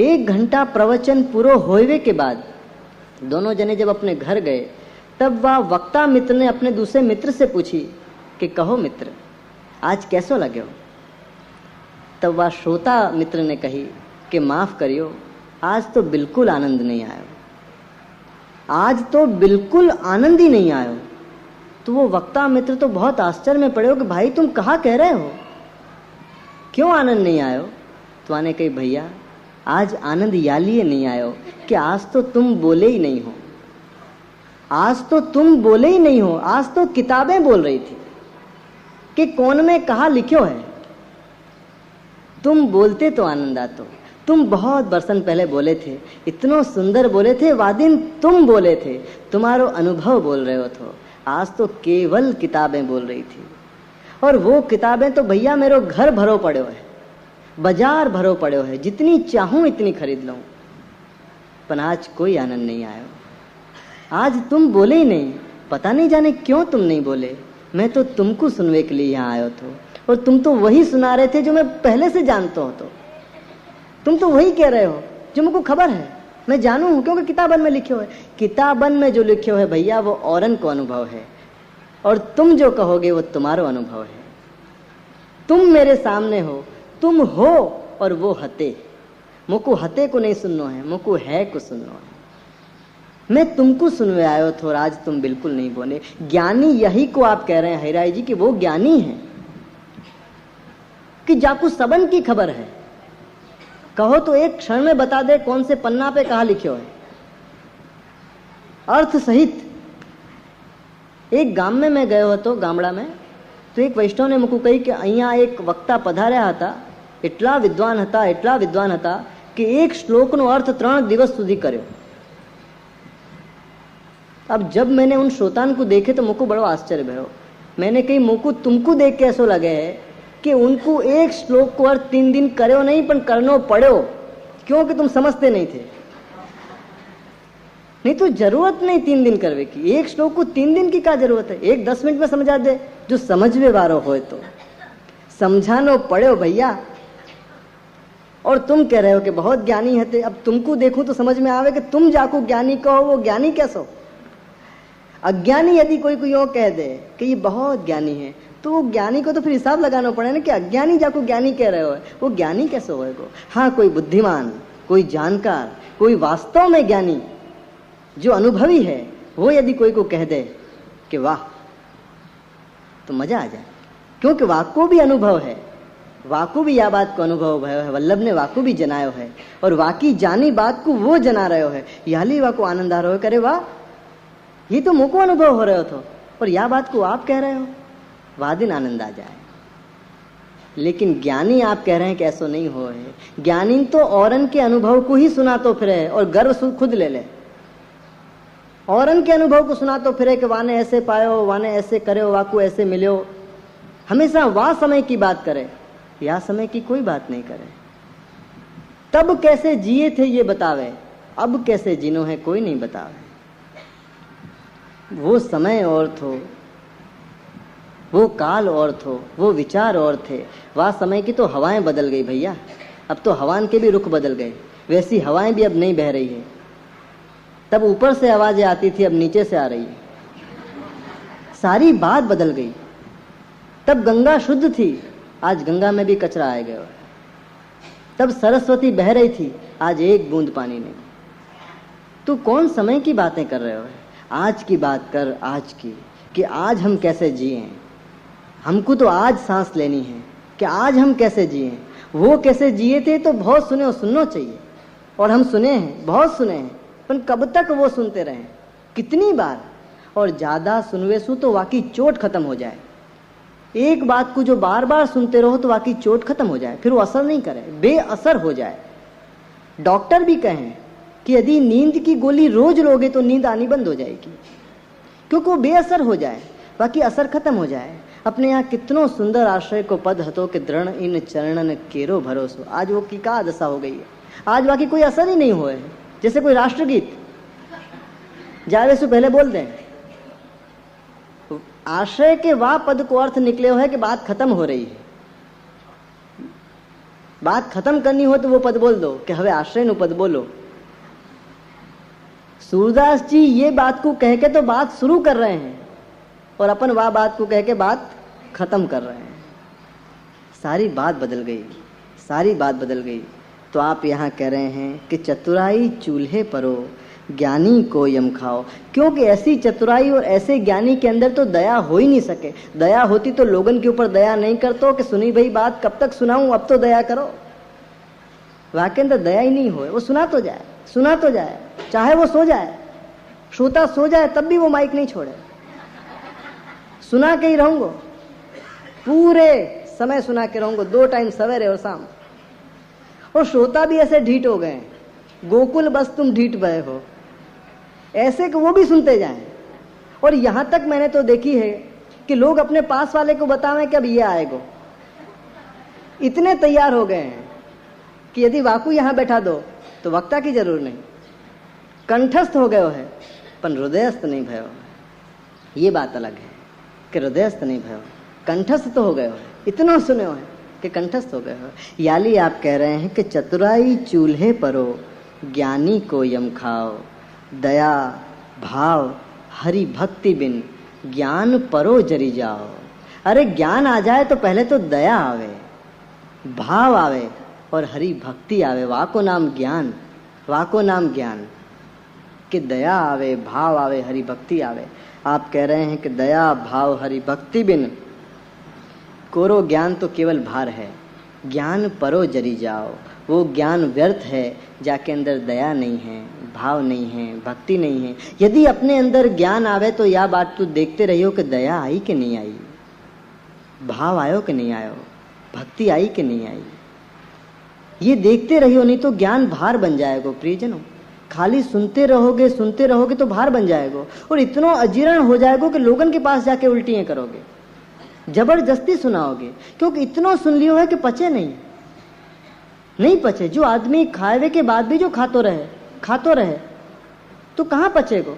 1 घंटा प्रवचन पूरा होवे के बाद दोनों जने जब अपने घर गए तब वह वक्ता मित्र ने अपने दूसरे मित्र से पूछी कि कहो मित्र आज कैसो लगे हो। तब वह श्रोता मित्र ने कही कि माफ करियो, आज तो बिल्कुल आनंद नहीं आयो, आज तो बिल्कुल आनंद ही नहीं आयो। तो वो वक्ता मित्र तो बहुत आश्चर्य में पड़े हो कि भाई तुम कहाँ कह रहे हो, क्यों आनंद नहीं आयो? तो आने कही भैया आज आनंद या लिए नहीं आयो कि आज तो तुम बोले ही नहीं हो, आज तो तुम बोले ही नहीं हो, आज तो किताबें बोल रही थी कि कौन में कहा लिखो है। तुम बोलते तो आनंद आतो, तुम बहुत बरसन पहले बोले थे, इतना सुंदर बोले थे, वादिन तुम बोले थे, तुम्हारो अनुभव बोल रहे हो तो आज तो केवल किताबें बोल रही थी। और वो किताबें तो भैया मेरो घर भरो पड़ो है, बाजार भरो पड़ो है, जितनी चाहूं इतनी खरीद लूं, पर आज कोई आनंद नहीं आयो। आज तुम बोले ही नहीं, पता नहीं जाने क्यों तुम नहीं बोले। मैं तो तुमको सुनने के लिए यहाँ आयो तो, और तुम तो वही सुना रहे थे जो मैं पहले से जानता हूँ। तो तुम तो वही कह रहे हो जो मुझको खबर है, मैं जानू हूँ, क्योंकि किताबन में लिखो है। किताबन में जो लिखो है भैया वो औरन को अनुभव है, और तुम जो कहोगे वो तुम्हारो अनुभव है। तुम मेरे सामने हो, तुम हो और वो हते। मुझको हते को नहीं सुनना है, मुझको है को सुनना है। मैं तुमको सुनवे आयो थो और आज तुम बिल्कुल नहीं बोले। ज्ञानी यही को आप कह रहे हैं हरिराय जी कि वो ज्ञानी है कि जाकू सबन की खबर है। कहो तो एक क्षण में बता दे कौन से पन्ना पे कहा लिखो है, अर्थ सहित। एक गाम में मैं गयो तो गामड़ा में, तो एक वैष्णव ने मुझको कही कि अहियां एक वक्ता पधार्या था, એટલા વિદ્વાન હતા કે એક શ્લોકનો अर्थ 3 દિવસ સુધી કર્યો। अब जब मैंने उन श्रोतान को देखे तो मुझको बड़ा आश्चर्य भयो। मैंने कही मुझको तुमको देख के ऐसा लगे है कि उनको एक श्लोक को अर्थ 3 दिन करो नहीं पर करनो पड़ो, क्योंकि तुम समझते नहीं थे। नहीं तो जरूरत नहीं 3 दिन करवे की, एक श्लोक को 3 दिन की क्या जरूरत है, एक 10 मिनट में समझा दे जो समझवे वारो हो। तो समझानो पड़ो भैया। और तुम कह रहे हो कि बहुत ज्ञानी है। अब तुमको देखूं तो समझ में आवे कि तुम जाको ज्ञानी कहो, वो ज्ञानी कैसो? अज्ञानी यदि कोई यूं कह दे कि ये बहुत ज्ञानी है, तो वो ज्ञानी को तो फिर हिसाब लगाना पड़े ना कि अज्ञानी जाको ज्ञानी कह रहे हो, वो ज्ञानी कैसे होएगा? हाँ, कोई बुद्धिमान, कोई जानकार, कोई वास्तव में ज्ञानी जो अनुभवी है, वो यदि कोई को कह दे कि वाह, तो मजा आ जाए, क्योंकि वाको भी अनुभव है, वाकू भी या बात को अनुभव भयो है, वल्लभ ने वाकू भी जनायो है, और वाकी जानी बात को वो जना रहे है। याली वाको आनंद आ रहा हो, करे वाह, ये तो मुझको अनुभव हो रहे हो तो, और या बात को आप कह रहे हो, वादिन आनंद आ जाए। लेकिन ज्ञानी आप कह रहे हैं कि ऐसा नहीं हो है। ज्ञानी तो औरन के अनुभव को ही सुना तो फिरे और गर्व खुद ले ले। औरन के अनुभव को सुना तो फिरे कि वाने ऐसे पायो, वाने ऐसे करे, वाकू ऐसे मिलो। हमेशा वाह समय की बात करे, या समय की कोई बात नहीं करे। तब कैसे जिए थे ये बतावे, अब कैसे जिनो है कोई नहीं बतावे। वो समय और थो, वो काल और थो, वो विचार और थे। वह समय की तो हवाएं बदल गई भैया, अब तो हवान के भी रुख बदल गए। वैसी हवाएं भी अब नहीं बह रही है। तब ऊपर से आवाजें आती थी, अब नीचे से आ रही है। सारी बात बदल गई। तब गंगा शुद्ध थी, आज गंगा में भी कचरा आ गया। तब सरस्वती बह रही थी, आज एक बूंद पानी नहीं। तू कौन समय की बातें कर रहे हो? आज की बात कर, आज की, कि आज हम कैसे जिए। हमको तो आज सांस लेनी है कि आज हम कैसे जिए। वो कैसे जिए थे तो बहुत सुने, और सुनना चाहिए, और हम सुने हैं, बहुत सुने हैं, पर कब तक वो सुनते रहे, कितनी बार? और ज्यादा सुनवे सु तो वाकई चोट खत्म हो जाए। एक बात को जो बार बार सुनते रहो तो वाकई चोट खत्म हो जाए, फिर वो असर नहीं करे, बेअसर हो जाए। डॉक्टर भी कहें कि यदि नींद की गोली रोज लोगे तो नींद आनी बंद हो जाएगी, क्योंकि वो बेअसर हो जाए, बाकी असर खत्म हो जाए। अपने यहाँ कितनो सुंदर आश्रय को पद हतो कि दृढ़ इन चरणन केरो भरोसो। आज वो की का दशा हो गई है, आज बाकी कोई असर ही नहीं हुए। जैसे कोई राष्ट्रगीत जावे से पहले बोल दें, आश्रय के वाह पद को अर्थ निकले हो है कि बात खत्म हो रही है। बात खत्म करनी हो तो वो पद बोल दो कि हवे आश्रय नु पद बोलो। सूरदास जी ये बात को कह के तो बात शुरू कर रहे हैं, और अपन वाह बात को कह के बात खत्म कर रहे हैं। सारी बात बदल गई, सारी बात बदल गई। तो आप यहाँ कह रहे हैं कि चतुराई चूल्हे परो, ज्ञानी को यम खाओ, क्योंकि ऐसी चतुराई और ऐसे ज्ञानी के अंदर तो दया हो ही नहीं सके। दया होती तो लोगन के ऊपर दया नहीं करते हो कि सुनी भाई बात कब तक सुनाऊं, अब तो दया करो। वाके अंदर दया ही नहीं हो, वो सुना तो जाए, चाहे वो सो जाए, श्रोता सो जाए तब भी वो माइक नहीं छोड़े, सुना के ही रहूंगा, पूरे समय सुना के रहूंगा, 2 टाइम सवेरे और शाम। और श्रोता भी ऐसे ढीठ हो गए, गोकुल बस तुम ढीठ भये हो, ऐसे कि वो भी सुनते जाएं। और यहां तक मैंने तो देखी है कि लोग अपने पास वाले को बतावें कि अब ये आएगा, इतने तैयार हो गए हैं कि यदि वाकू यहां बैठा दो तो वक्ता की जरूर नहीं, कंठस्थ हो गए है पर हृदयस्थ नहीं भयो। ये बात अलग है कि हृदयस्थ नहीं भयो, कंठस्थ तो हो गए हो, इतना सुने हो कि कंठस्थ हो गए हो। याली आप कह रहे हैं कि चतुराई चूल्हे परो, ज्ञानी को यम खाओ, दया भाव हरि भक्ति बिन ज्ञान परो जरी जाओ। अरे ज्ञान आ जाए तो पहले तो दया आवे, भाव आवे और हरि भक्ति आवे। वाको नाम ज्ञान, वाको नाम ज्ञान, कि दया आवे, भाव आवे, हरि भक्ति आवे। आप कह रहे हैं कि दया भाव हरि भक्ति बिन कोरो ज्ञान तो केवल भार है, ज्ञान परो जरी जाओ। वो ज्ञान व्यर्थ है जाके अंदर दया नहीं है, भाव नहीं है, भक्ति नहीं है। यदि अपने अंदर ज्ञान आवे तो यह बात तू देखते रहियो कि दया आई कि नहीं आई, भाव आयो कि नहीं आयो, भक्ति आई कि नहीं आई, ये देखते रहियो, नहीं तो ज्ञान भार बन जाएगा। प्रियजनों, खाली सुनते रहोगे तो भार बन जाएगा और इतना अजीर्ण हो जाएगा कि लोगन के पास जाके उल्टियां करोगे, जबरदस्ती सुनाओगे, क्योंकि इतना सुन लियो है कि पचे नहीं पचे। जो आदमी खाए के बाद भी जो खातो रहे तो कहाँ पचेगो।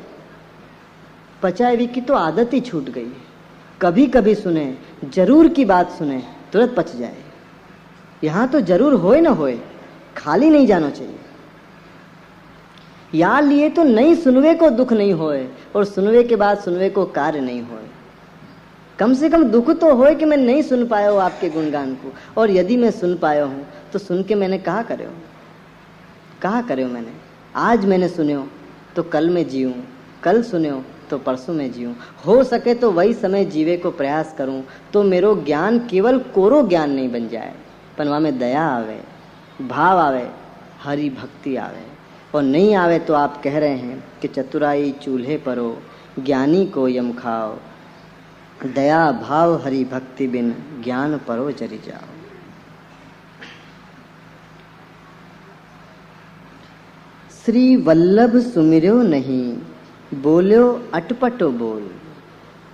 पचाए हुए की तो आदत ही छूट गई है। कभी कभी सुने, जरूर की बात सुने, तुरंत पच जाए। यहाँ तो जरूर होए न होए, खाली नहीं जाना चाहिए। या लिए तो नहीं सुनवे को दुख नहीं होए और सुनवे के बाद सुनवे को कार्य नहीं होए। कम से कम दुख तो होए कि मैं नहीं सुन पाया हूँ आपके गुणगान को, और यदि मैं सुन पाया हूँ तो सुन के मैंने कहा करे हो मैंने। आज मैंने सुन्यो तो कल में जीऊँ, कल सुन्यो तो परसों में जीऊँ, हो सके तो वही समय जीवे को प्रयास करूँ, तो मेरो ज्ञान केवल कोरो ज्ञान नहीं बन जाए, पर वहाँ में दया आवे, भाव आवे, हरि भक्ति आवे। और नहीं आवे तो आप कह रहे हैं कि चतुराई चूल्हे परो, ज्ञानी को यम खाओ, दया भाव हरि भक्ति बिन ज्ञान परो जरी जाओ। श्री वल्लभ सुमिर्यो नहीं, बोल्यो अटपटो बोल।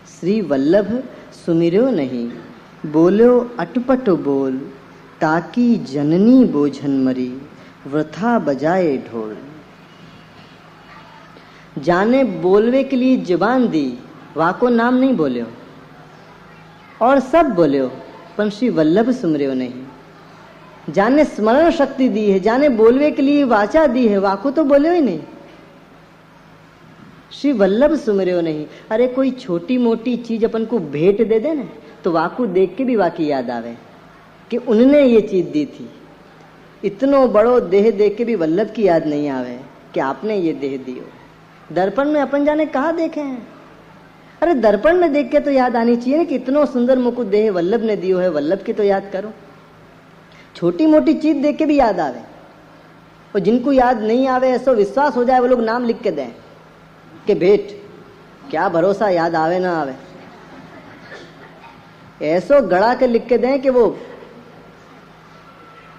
श्री वल्लभ सुमिर्यो नहीं, बोल्यो अटपटो बोल, ताकि जननी बोझन मरी, वृथा बजाए ढोल। जाने बोलवे के लिए जुबान दी, वाको नाम नहीं बोल्यो और सब बोल्यो, पर श्री वल्लभ सुमर्यो नहीं। जाने स्मरण शक्ति दी है, जाने बोलवे के लिए वाचा दी है, वाको तो बोल्यो ही नहीं। श्री वल्लभ सुमर्यो नहीं। अरे कोई छोटी मोटी चीज अपन को भेंट दे दे ना, तो वाकू देख के भी वाकी याद आवे कि उनने ये चीज दी थी। इतनो बड़ो देह देख के भी वल्लभ की याद नहीं आवे कि आपने ये देह दियो। दर्पण में अपन जाने कहाँ देखे हैं। अरे दर्पण में देख के तो याद आनी चाहिए ना कि इतनो सुंदर मुकुट देह वल्लभ ने दियो है, वल्लभ की तो याद करो। छोटी मोटी चीज देख के भी याद आवे, और जिनको याद नहीं आवे ऐसा विश्वास हो जाए वो लोग नाम लिख के दें कि भेंट, क्या भरोसा याद आवे ना आवे। ऐसो गड़ा के लिख के दें कि वो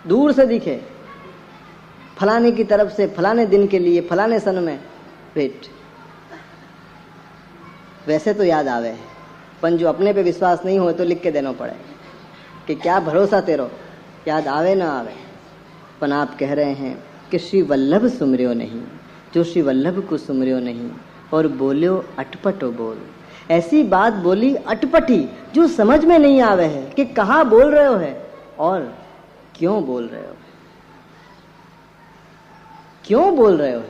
दूर से दिखे, फलाने की तरफ से, फलाने दिन के लिए, फलाने सन में भेंट। वैसे तो याद आवे, पर जो अपने पे विश्वास नहीं हो तो लिख के देना पड़े कि क्या भरोसा तेरो, याद आवे ना आवे। पर आप कह रहे हैं कि श्री वल्लभ सुमर्यो नहीं, जो श्री वल्लभ को सुमर्यो नहीं और बोल्यो अटपटो बोल। ऐसी बात बोली अटपटी जो समझ में नहीं आवे है कि कहाँ बोल रहे हो है और क्यों बोल रहे हो, क्यों बोल रहे हो।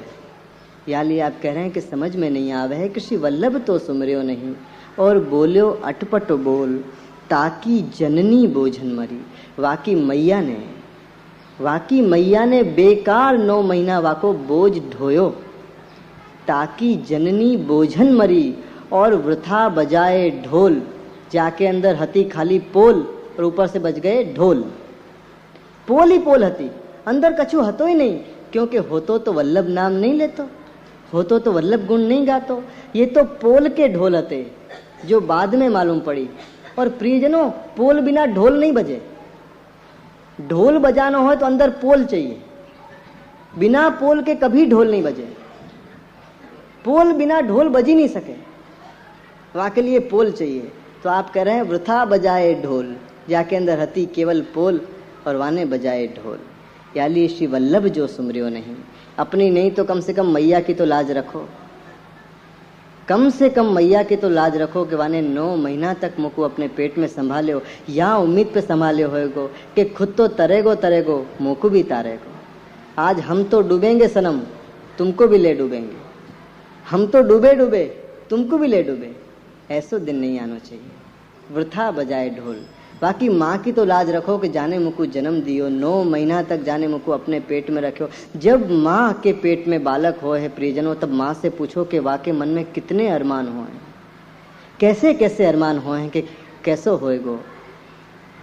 याली आप कह रहे हैं कि समझ में नहीं आवे है कि श्री वल्लभ तो सुमर्यो नहीं और बोल्यो अटपटो बोल, ताकि जननी बोझन मरी। वाकी मैया ने वाकी मैया ने बेकार 9 महीना वाको बोझ ढोयो, ताकि जननी बोझन मरी और वृथा बजाए ढोल। जाके अंदर हती खाली पोल और ऊपर से बज गए ढोल। पोल ही पोल हती, अंदर कछु हतो ही नहीं, क्योंकि होतो तो वल्लभ नाम नहीं लेतो, होतो तो वल्लभ गुण नहीं गातो। ये तो पोल के ढोल हते जो बाद में मालूम पड़ी। और प्रियजनों, पोल बिना ढोल नहीं बजे। ढोल बजाना हो तो अंदर पोल चाहिए, बिना पोल के कभी ढोल नहीं बजे। पोल बिना ढोल बज ही नहीं सके, वहां के लिए पोल चाहिए। तो आप कह रहे हैं वृथा बजाए ढोल, जाके अंदर हती केवल पोल और वाने बजाए ढोल। याली श्री वल्लभ जो सुमरियो नहीं, अपनी नहीं तो कम से कम मैया की तो लाज रखो, कम से कम मैया की तो लाज रखो कि वाने 9 महीना तक मुको अपने पेट में संभाले हो, या उम्मीद पे संभाले होएगो कि खुद तो तरेगो मुको भी तारेगो। आज हम तो डूबेंगे सनम, तुमको भी ले डूबेंगे, हम तो डूबे तुमको भी ले डूबे। ऐसो दिन नहीं आना चाहिए। वृथा बजाए ढोल। बाकी माँ की तो लाज रखो कि जाने मुको जन्म दियो, 9 महीना तक जाने मुको अपने पेट में रखो। जब माँ के पेट में बालक हो है प्रियजनों, तब माँ से पूछो कि वाके मन में कितने अरमान हो हैं, कैसे कैसे अरमान हो हैं, कि कैसो होएगो,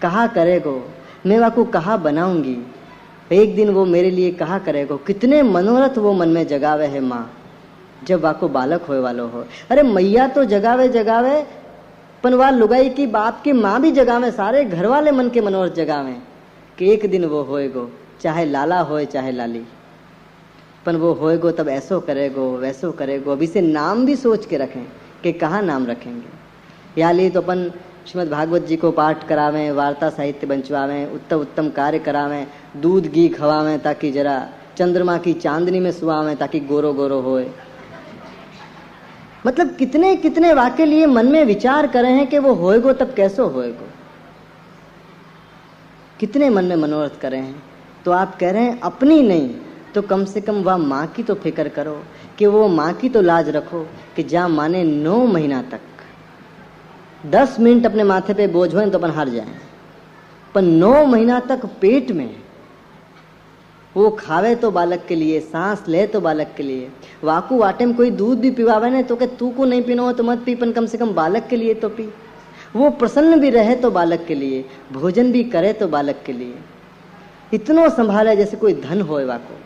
कहा करेगो, मैं वाको कहा बनाऊंगी, एक दिन वो मेरे लिए कहा करेगो। कितने मनोरथ वो मन में जगावे है माँ जब वाको बालक होए वालो हो। अरे मैया तो जगावे पन वह लुगाई की बाप की माँ भी जगावे, सारे घर वाले मन के मनोरथ जगावे कि एक दिन वो होएगो, चाहे लाला होए चाहे लाली, पन वो होएगो तब ऐसो करेगो वैसो करेगो। अभी से नाम भी सोच के रखें कि कहाँ नाम रखेंगे। या लिए तो अपन श्रीमद् भागवत जी को पाठ करावें, वार्ता साहित्य बंचवावें, उत्तम उत्तम कार्य करावें, दूध घी खवावें ताकि जरा चंद्रमा की चांदनी में सुहावें ताकि गोरो गोरो होए। मतलब कितने कितने वाक्य लिए मन में विचार करे हैं कि वो होएगो तब कैसो होएगो, कितने मन में मनोरथ करे हैं। तो आप कह रहे हैं अपनी नहीं तो कम से कम वह माँ की तो फिक्र करो, कि वो माँ की तो लाज रखो कि जहाँ माँ ने 9 महीना तक 10 मिनट अपने माथे पे बोझ हो तो अपन हार जाए, पर 9 महीना तक पेट में वो खावे तो बालक के लिए, सांस ले तो बालक के लिए। वाकू वाटे में कोई दूध भी पिवावे ना तो कि तू को नहीं पीना हो तो मत पी, पन कम से कम बालक के लिए तो पी। वो प्रसन्न भी रहे तो बालक के लिए, भोजन भी करे तो बालक के लिए। इतनो संभाले जैसे कोई धन होए वाको,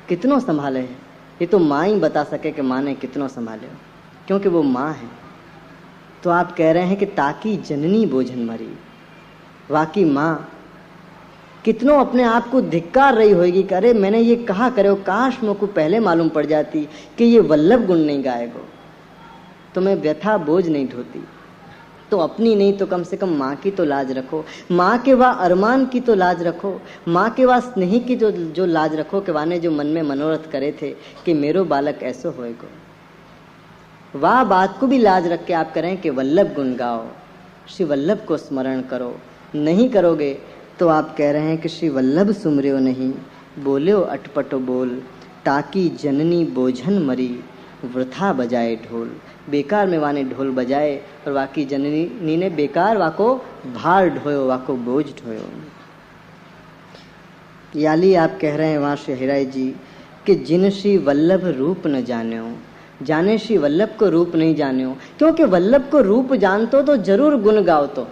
कितनो संभाले है। ये तो माँ ही बता सके कि माँ ने कितनो संभाले, क्योंकि वो माँ है। तो आप कह रहे हैं कि ताकि जननी बोझन मरी। वाकई माँ कितनों अपने आप को धिक्कार रही होगी कि अरे मैंने ये कहा करे, काश मुझको पहले मालूम पड़ जाती कि ये वल्लभ गुण नहीं गाएगो तो मैं व्यथा बोझ नहीं ढोती। तो अपनी नहीं तो कम से कम माँ की तो लाज रखो, माँ के वह अरमान की तो लाज रखो, माँ के वह स्नेही की जो लाज रखो कि वाने जो मन में मनोरथ करे थे कि मेरो बालक ऐसो होएगो। वाह बात को भी लाज रख के आप करें कि वल्लभ गुण गाओ, श्री वल्लभ को स्मरण करो। नहीं करोगे तो आप कह रहे हैं कि श्री वल्लभ सुमरियो नहीं, बोल्यो अटपटो बोल, ताकि जननी बोझन मरी, वृथा बजाए ढोल। बेकार में वाने ढोल बजाए और वाकी जननी ने बेकार वाको भार ढोयो, वाको बोझ ढोयो। याली आप कह रहे हैं वहाँ श्री हिराई जी कि जिन श्री वल्लभ रूप न जान्यो, जाने श्री वल्लभ को रूप नहीं जान्यो, क्योंकि वल्लभ को रूप जानतो तो जरूर गुण गाओ। तो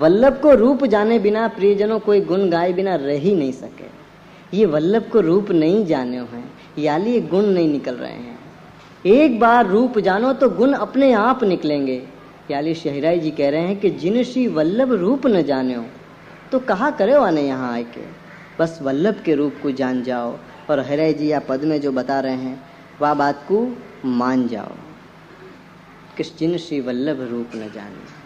वल्लभ को रूप जाने बिना प्रियजनों कोई गुण गाए बिना रह ही नहीं सके। ये वल्लभ को रूप नहीं जाने हैं, याली गुण नहीं निकल रहे हैं। एक बार रूप जानो तो गुण अपने आप निकलेंगे। याली शहराई जी कह रहे हैं कि जिन श्री वल्लभ रूप न जान्यो तो कहा करे आने यहाँ आए के, बस वल्लभ के रूप को जान जाओ। और हराई जी या पद में जो बता रहे हैं वह बात को मान जाओ कि जिन श्री वल्लभ रूप न जाने।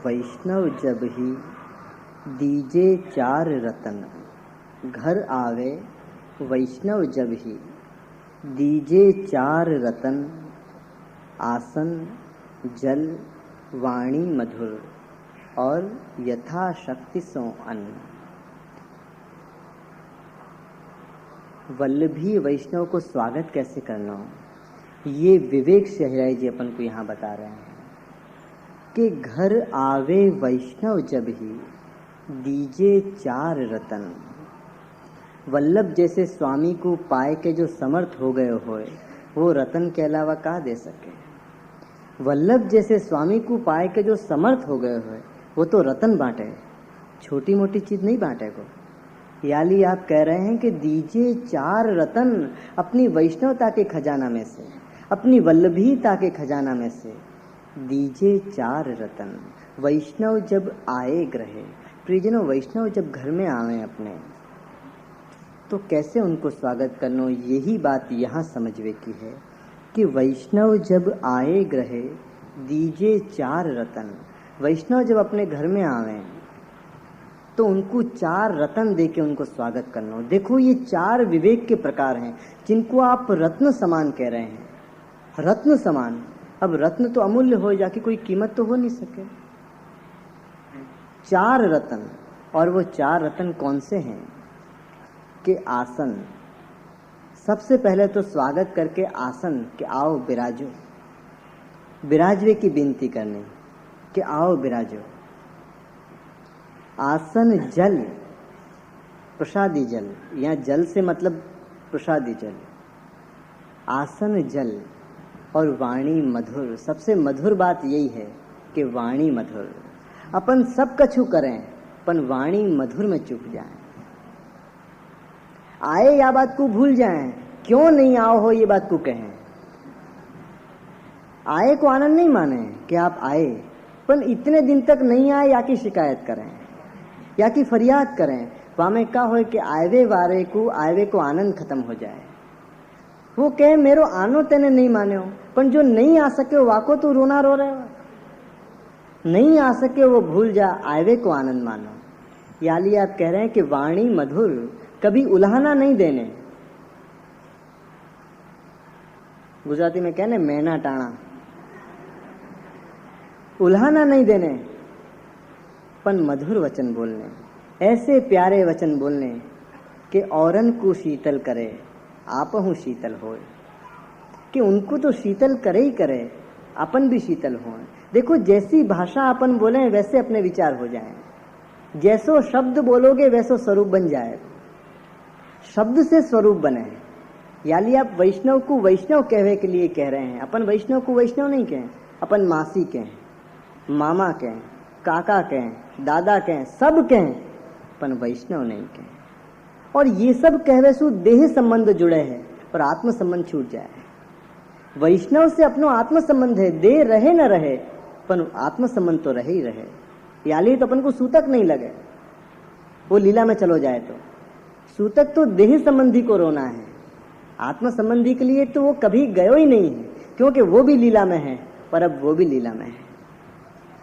वैष्णव जब ही दीजे चार रतन, घर आवे वैष्णव जब ही दीजे चार रतन, आसन जल वाणी मधुर और यथाशक्ति सो अन्न। वल्लभी वैष्णव को स्वागत कैसे करना हो, ये विवेक शहराई जी अपन को यहाँ बता रहे हैं कि घर आवे वैष्णव जब ही दीजे चार रतन। वल्लभ जैसे स्वामी को पाए के जो समर्थ हो गए होए, वो रतन के अलावा का दे सके। वल्लभ जैसे स्वामी को पाए के जो समर्थ हो गए होए, वो तो रतन बांटे, छोटी मोटी चीज नहीं बांटे को। याली आप कह रहे हैं कि दीजिए चार रतन अपनी वैष्णवता के खजाना में से, अपनी वल्लभीता के खजाना में से दीजिए चार रतन। वैष्णव जब आए ग्रहे, प्रियजनों वैष्णव जब घर में आवे अपने, तो कैसे उनको स्वागत करना, यही बात यहाँ समझवे की है कि वैष्णव जब आए ग्रहे दीजिए चार रतन। वैष्णव जब अपने घर में आवे तो उनको चार रतन देके उनको स्वागत करना। देखो ये चार विवेक के प्रकार हैं जिनको आप रत्न समान कह रहे हैं, रत्न समान। अब रत्न तो अमूल्य हो, जाके कोई कीमत तो हो नहीं सके। चार रतन, और वो चार रतन कौन से हैं कि आसन, सबसे पहले तो स्वागत करके आसन कि आओ बिराजो, बिराजवे की विनती करनी कि आओ बिराजो। आसन जल, प्रसादी जल, यहाँ जल से मतलब प्रसादी जल, आसन जल और वाणी मधुर। सबसे मधुर बात यही है कि वाणी मधुर। अपन सब कछु करें पर वाणी मधुर में चुप जाएं, आए या बात को भूल जाएं, क्यों नहीं आओ हो ये बात को कहें। आए को आनंद नहीं माने कि आप आए, पर इतने दिन तक नहीं आए या की शिकायत करें या की फरियाद करें। वामे का हो कि आयवे वारे को, आयवे को आनंद खत्म हो जाए। वो कहे मेरो आनो तेने नहीं माने हो, पर जो नहीं आ सके वाको तो रोना रो रहे हो। नहीं आ सके वो भूल जा, आयवे को आनंद मानो। याली आप कह रहे हैं कि वाणी मधुर, कभी उल्हाना नहीं देने। गुजराती में कहने मैना टाणा, उल्हाना नहीं देने, पर मधुर वचन बोलने, ऐसे प्यारे वचन बोलने कि औरन को शीतल करे आपहु शीतल होए। कि उनको तो शीतल करे ही करे, अपन भी शीतल हो। देखो जैसी भाषा अपन बोले वैसे अपने विचार हो जाएं, जैसो शब्द बोलोगे वैसो स्वरूप बन जाए। शब्द से स्वरूप बने। यानी आप वैष्णव को वैष्णव कहवे के लिए कह रहे हैं। अपन वैष्णव को वैष्णव नहीं कहें, अपन मासी कहें, मामा कहें, काका कहें, दादा कहें, सब कहें, पर वैष्णव नहीं कहें। और ये सब कहवे सु देह संबंध जुड़े हैं और आत्म संबंध छूट जाए। वैष्णव से अपनो आत्म संबंध है, देह रहे न रहे पर आत्म संबंध तो रहे ही रहे। याली तो अपन को सूतक नहीं लगे, वो लीला में चलो जाए तो सूतक तो देह संबंधी को रोना है। आत्म संबंधी के लिए तो वो कभी गयो ही नहीं है, क्योंकि वो भी लीला में है पर अब वो भी लीला में है।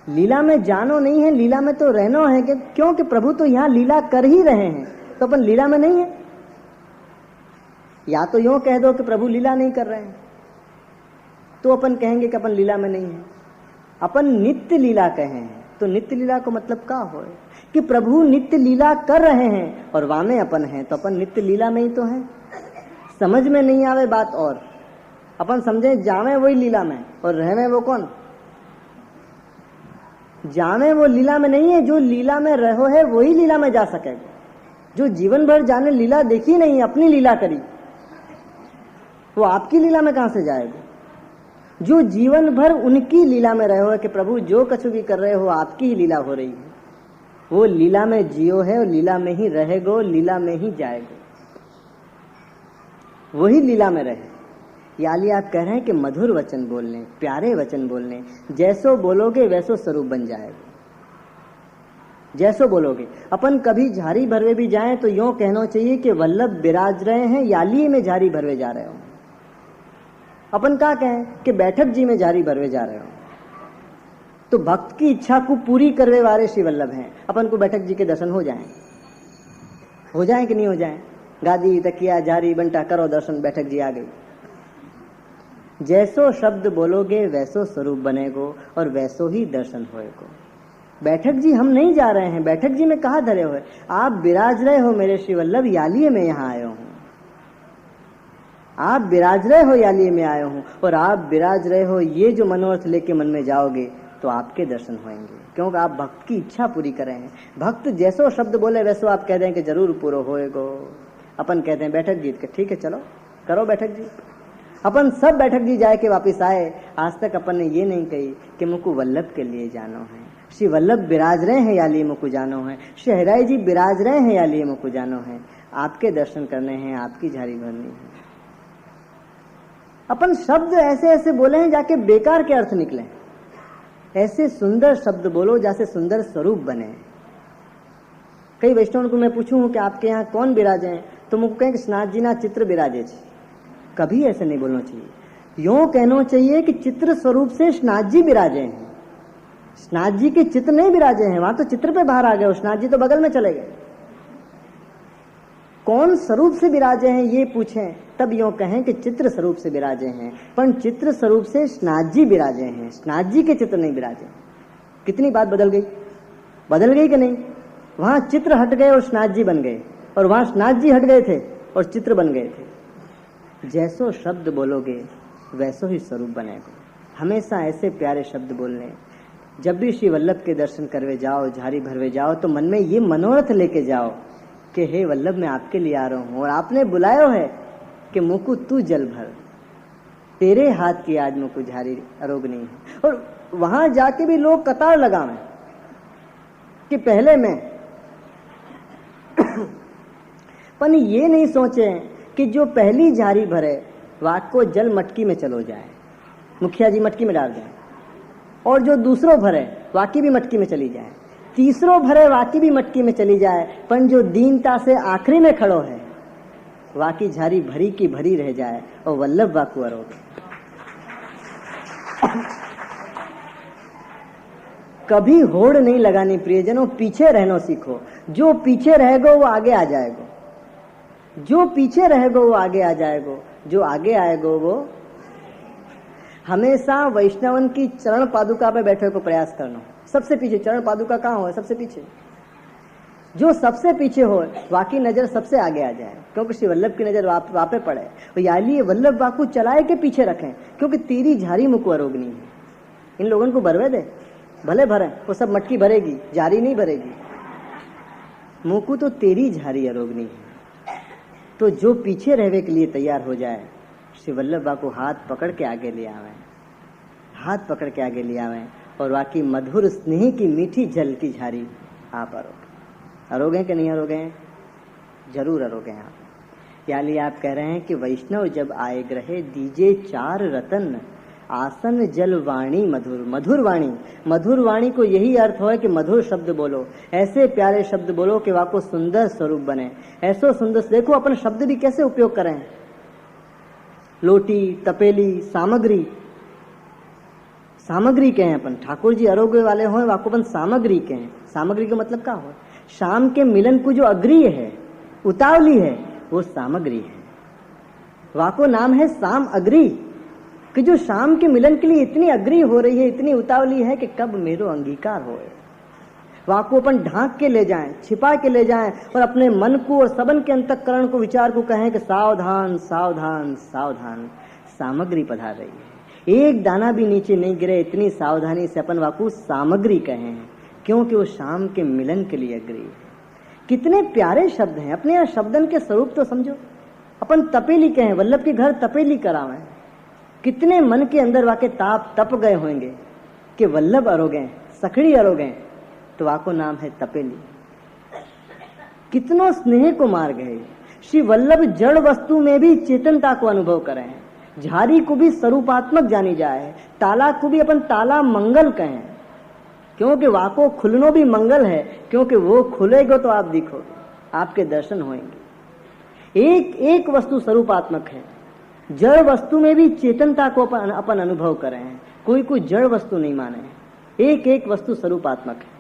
लीला में जानो नहीं है, लीला में तो रहनो है, कि क्योंकि प्रभु तो यहाँ लीला कर ही रहे हैं, तो अपन लीला में नहीं है। या तो यूं कह दो कि प्रभु लीला नहीं कर रहे हैं, तो अपन कहेंगे कि अपन लीला में नहीं है। अपन नित्य लीला कहे हैं, तो नित्य लीला को मतलब क्या हो कि प्रभु नित्य लीला कर रहे हैं और वामे अपन हैं, तो अपन नित्य लीला में ही तो हैं। समझ में नहीं आवे बात, और अपन समझे जावे वही लीला में और रहे वो कौन। जावे वो लीला में नहीं है, जो लीला में रहो है वही लीला में जा सकेगा। जो जीवन भर जाने लीला देखी नहीं, अपनी लीला करी, वो आपकी लीला में कहां से जाएगा। जो जीवन भर उनकी लीला में रहे हो कि प्रभु जो कछु भी कर रहे हो आपकी ही लीला हो रही है, वो लीला में जियो है और लीला में ही रहेगो, लीला में ही जाएगो, वही लीला में रहे। याली आप कह रहे हैं कि मधुर वचन बोलने, प्यारे वचन बोलने, जैसो बोलोगे वैसो स्वरूप बन जाएगा। जैसो बोलोगे। अपन कभी झारी भरवे भी जाएं तो यूं कहना चाहिए कि वल्लभ विराज रहे हैं, याली में झारी भरवे जा रहे हो। अपन क्या कहें कि बैठक जी में झारी भरवे जा रहे हो। तो भक्त की इच्छा को पूरी करने वाले श्री वल्लभ हैं। अपन को बैठक जी के दर्शन हो जाएं कि नहीं हो जाएं? गादी तकिया जारी बंटा करो दर्शन, बैठक जी आ गई। जैसो शब्द बोलोगे वैसो स्वरूप बनेगो और वैसो ही दर्शन होएगो। बैठक जी हम नहीं जा रहे हैं, बैठक जी में कहा धरे हुए, आप विराज रहे हो मेरे श्री वल्लभ, यालिए में यहाँ आया हूँ। आप विराज रहे हो, यालिए में आया हूँ, और आप विराज रहे हो, ये जो मनोरथ लेके मन में जाओगे तो आपके दर्शन होंगे, क्योंकि आप भक्त की इच्छा पूरी कर रहे हैं। भक्त जैसो शब्द बोले वैसो आप कह दें कि जरूर पूरा होएगो। अपन कहते हैं बैठक जी के, ठीक है चलो करो बैठक जी। अपन सब बैठक जी जाए के वापिस आए। आज तक अपन ने ये नहीं कही कि मुझको वल्लभ के लिए जानो है, श्री वल्लभ विराज रहे हैं यालिए मुझको जानो है, श्री हराई जी विराज रहे हैं यालिए मुझको जानो है। आपके दर्शन करने हैं, आपकी झाड़ी भरनी है। अपन शब्द ऐसे ऐसे बोले हैं जाके बेकार के अर्थ निकले। ऐसे सुंदर शब्द बोलो जैसे सुंदर स्वरूप बने। कई वैष्णव को मैं पूछूं कि आपके यहाँ कौन विराजे हैं, तो मुझको कहें कि स्नाथ जी ना चित्र विराजे छे। कभी ऐसे नहीं बोलना चाहिए, यूं कहना चाहिए कि चित्र स्वरूप से स्नाथ जी विराजे हैं। स्नाथ जी के चित्र नहीं विराजे हैं, वहां तो चित्र पे बाहर आ गए, स्नाथ जी तो बगल में चले गए। कौन स्वरूप से विराजे हैं ये पूछें तब यूं कहें कि चित्र स्वरूप से विराजे हैं, पर चित्र स्वरूप से स्नाथ जी विराजे हैं, स्नाथ जी के चित्र नहीं विराजे। कितनी बात बदल गई, बदल गई कि नहीं? वहां चित्र हट गए और स्नाथ जी बन गए, और वहां स्नाथ जी हट गए थे और चित्र बन गए थे। जैसो शब्द बोलोगे वैसो ही स्वरूप बनेगा। हमेशा ऐसे प्यारे शब्द बोलने। जब भी श्री वल्लभ के दर्शन करवे जाओ, झाड़ी भरवे जाओ, तो मन में ये मनोरथ लेके जाओ कि हे वल्लभ मैं आपके लिए आ रहा हूं और आपने बुलाया है कि मुझको तू जल भर, तेरे हाथ की आज मुझको झाड़ी अरोगनी है। और वहां जाके भी लोग कतार लगावे कि पहले मैं पर ये नहीं सोचे कि जो पहली झाड़ी भरे वाक को जल मटकी में चलो जाए, मुखिया जी मटकी में डाल जाए, और जो दूसरों भरे वाकी भी मटकी में चली जाए, तीसरों भरे वाकी भी मटकी में चली जाए, पर जो दीनता से आखिरी में खड़ो है वाकी झाड़ी भरी की भरी रह जाए और वल्लभ वाकु अरोग। कभी होड़ नहीं लगानी प्रियजनों, पीछे रहना सीखो। जो पीछे रहेगो वो आगे आ जाएगो, जो पीछे रहेगो वो आगे आ जाएगो, जो आगे आएगो वो। हमेशा वैष्णवन की चरण पादुका पे बैठने को प्रयास करना। सबसे पीछे चरण पादुका कहाँ हो? सबसे पीछे। जो सबसे पीछे हो वाकी नजर सबसे आगे आ जाए, क्योंकि श्री वल्लभ की नजर वापे पड़े। तो याली वल्लभ वाकु चलाए के पीछे रखें, क्योंकि तेरी झाड़ी मुको अरोगनी है। इन लोगों को भरवे दे, भले भरे, वो सब मटकी भरेगी, झाड़ी नहीं भरेगी। मुको तो तेरी झाड़ी अरोगनी है। तो जो पीछे रहने के लिए तैयार हो जाए, श्री वल्लभ वाकु हाथ पकड़ के आगे ले आवे, हाथ पकड़ के आगे ले आवे, और वाकी मधुर स्नेह की मीठी जल की झाड़ी आप अरोगे। अरोगे कि नहीं अरोगे? जरूर अरोगे आप। यानी आप कह रहे हैं कि वैष्णव जब आए ग्रहे दीजे चार रतन, आसन जल वाणी मधुर। मधुर वाणी, मधुर वाणी को यही अर्थ हो कि मधुर शब्द बोलो, ऐसे प्यारे शब्द बोलो कि वाको सुंदर स्वरूप बने। ऐसो सुंदर, देखो अपन शब्द भी कैसे उपयोग करें। लोटी, तपेली, सामग्री, सामग्री कहें अपन। ठाकुर जी आरोग्य वाले हो वाको अपन सामग्री कहें। सामग्री का मतलब क्या हो? शाम के मिलन को जो अग्रिय है, उतावली है, वो सामग्री है। वाको नाम है साम अग्री, कि जो शाम के मिलन के लिए इतनी अग्री हो रही है, इतनी उतावली है कि कब मेरो अंगीकार होए। वाको अपन ढांक के ले जाएं, छिपा के ले जाएं, और अपने मन को और सबन के अंतःकरण को, विचार को कहें कि सावधान सावधान सावधान, सामग्री पधार रही है, एक दाना भी नीचे नहीं गिरे, इतनी सावधानी से अपन वाको सामग्री कहें, क्योंकि वो शाम के मिलन के लिए अग्री है। कितने प्यारे शब्द हैं। अपने यहाँ शब्दन के स्वरूप तो समझो। अपन तपेली कहें, वल्लभ के घर तपेली करावें, कितने मन के अंदर वाके ताप तप गए होंगे कि वल्लभ अरोगे, सखड़ी अरोगे, तो वाको नाम है तपेली। कितनों स्नेह को मार गए। श्री वल्लभ जड़ वस्तु में भी चेतनता को अनुभव करें, झाड़ी को भी स्वरूपात्मक जानी जाए, ताला को भी अपन ताला मंगल कहें, क्योंकि वाको खुलनो भी मंगल है, क्योंकि वो खुलेगा तो आप दिखोगे, आपके दर्शन होंगे। एक एक वस्तु स्वरूपात्मक है। जड़ वस्तु में भी चेतनता को अपन अनुभव करें। कोई जड़ वस्तु नहीं माने, एक एक वस्तु स्वरूपात्मक है,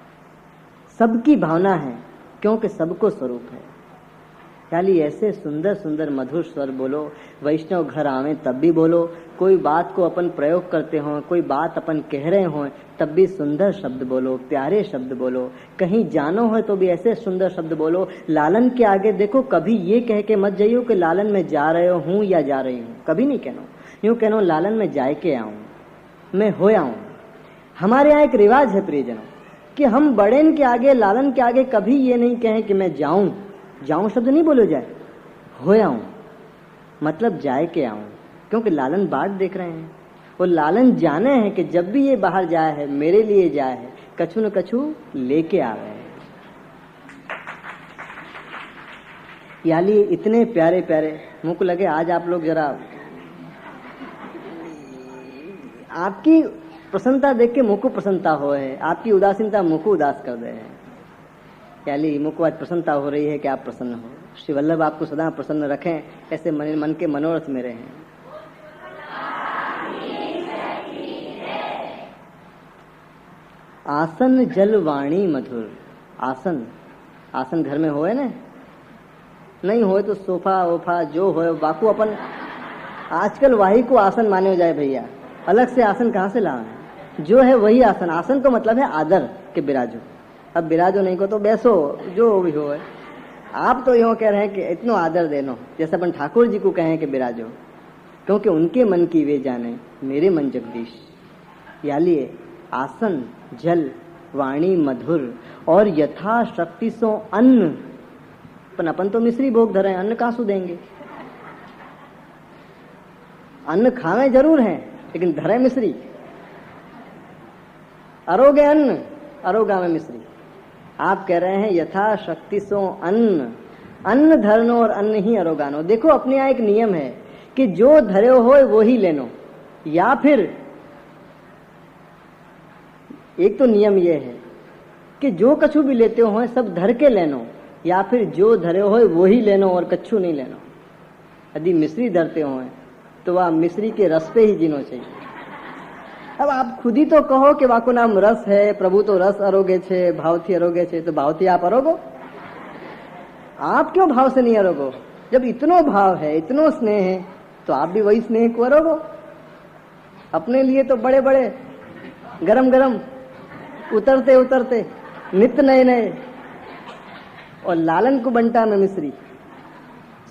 सबकी भावना है क्योंकि सबको स्वरूप है। खाली ऐसे सुंदर सुंदर मधुर स्वर बोलो, वैष्णव घर आवे तब भी बोलो, कोई बात को अपन प्रयोग करते हो, कोई बात अपन कह रहे हो तब भी सुंदर शब्द बोलो, प्यारे शब्द बोलो, कहीं जानो हो तो भी ऐसे सुंदर शब्द बोलो। लालन के आगे देखो, कभी ये कह के मत जाइयो कि लालन में जा रहे हूँ या जा रही हूँ, कभी नहीं कहना। यूं कहना लालन में जाए के आऊं, मैं हो आऊं। हमारे यहाँ एक रिवाज है प्रियजनों कि हम बड़ेन के आगे, लालन के आगे कभी ये नहीं कहें कि मैं जाऊं। जाऊं शब्द नहीं बोलो जाए, हो आऊं मतलब जाए के आऊं, क्योंकि लालन बाट देख रहे हैं। वो लालन जाने हैं कि जब भी ये बाहर जाए है मेरे लिए जाए है, कछु न कछु लेके आ रहे हैं। याली इतने प्यारे प्यारे, मुझ को लगे आज आप लोग जरा, आपकी प्रसन्नता देख के मुझ को प्रसन्नता हो है, आपकी उदासीनता मुझ को उदास कर दे है। याली मुझ को आज प्रसन्नता हो रही है कि आप प्रसन्न हो। श्री वल्लभ आपको सदा प्रसन्न रखें, ऐसे मन के मनोरथ मेरे हैं। आसन जल वाणी मधुर। आसन, आसन घर में होए ना, नहीं होए तो सोफा वोफा जो होए बाकू अपन आजकल वही को आसन माने हो जाए भैया, अलग से आसन कहाँ से लाए, जो है वही आसन। आसन का मतलब है आदर के बिराजो। अब बिराजो नहीं को तो बैसो, जो भी हो। आप तो यूँ कह रहे हैं कि इतना आदर देनो, जैसे अपन ठाकुर जी को कहें कि बिराजो, क्योंकि उनके मन की वे जाने, मेरे मन जगदीश। यालिए आसन जल वाणी मधुर और यथाशक्ति सो अन्न। अपन तो मिश्री भोग धरे, अन्न कहाँ सु देंगे। अन्न खावे जरूर है लेकिन धरे मिश्री। अरोगे अन्न, अरोगा में मिश्री। आप कह रहे हैं यथाशक्ति सो अन्न, अन्न धरनो और अन्न ही अरोगानो। देखो अपने यहाँ एक नियम है कि जो धरे हो वो ही लेनो, या फिर एक तो नियम ये है कि जो कछु भी लेते हो सब धर के लेनो, या फिर जो धरे हो वो ही लेनो और कछु नहीं लेनो। यदि मिश्री धरते हो तो वह मिश्री के रस पे ही जीनो चाहिए। अब आप खुद ही तो कहो कि वाको नाम रस है, प्रभु तो रस अरोगे छे, भाव थी अरोगे छे, तो भाव थी आप अरोगो। आप क्यों भाव से नहीं अरोगो? जब इतनो भाव है, इतनो स्नेह है, तो आप भी वही स्नेह को अरोगो। अपने लिए तो बड़े बड़े गरम गरम उतरते उतरते नित्य नए नए, और लालन को बंटा में मिश्री।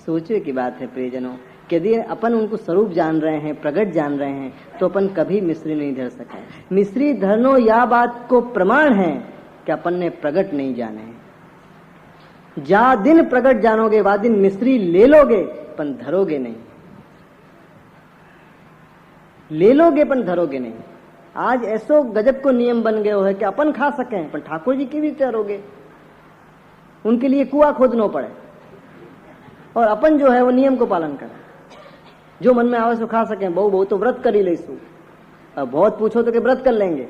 सोचने की बात है प्रियजनों, यदि अपन उनको स्वरूप जान रहे हैं, प्रगट जान रहे हैं, तो अपन कभी मिश्री नहीं धर सके। मिश्री धरनो या बात को प्रमाण है कि अपन ने प्रगट नहीं जाने। जा दिन प्रगट जानोगे वा दिन मिश्री ले लोगे, अपन धरोगे नहीं। ले लोगे अपन धरोगे नहीं। आज ऐसो गजब को नियम बन गए है कि अपन खा सकें, पर ठाकुर जी की भी तैयारोगे, उनके लिए कुआं खोदना पड़े, और अपन जो है वो नियम को पालन करें। जो मन में आवे सो खा सकें। बहु बहुत तो व्रत कर ही लेसु, अब बहुत पूछो तो कि व्रत कर लेंगे,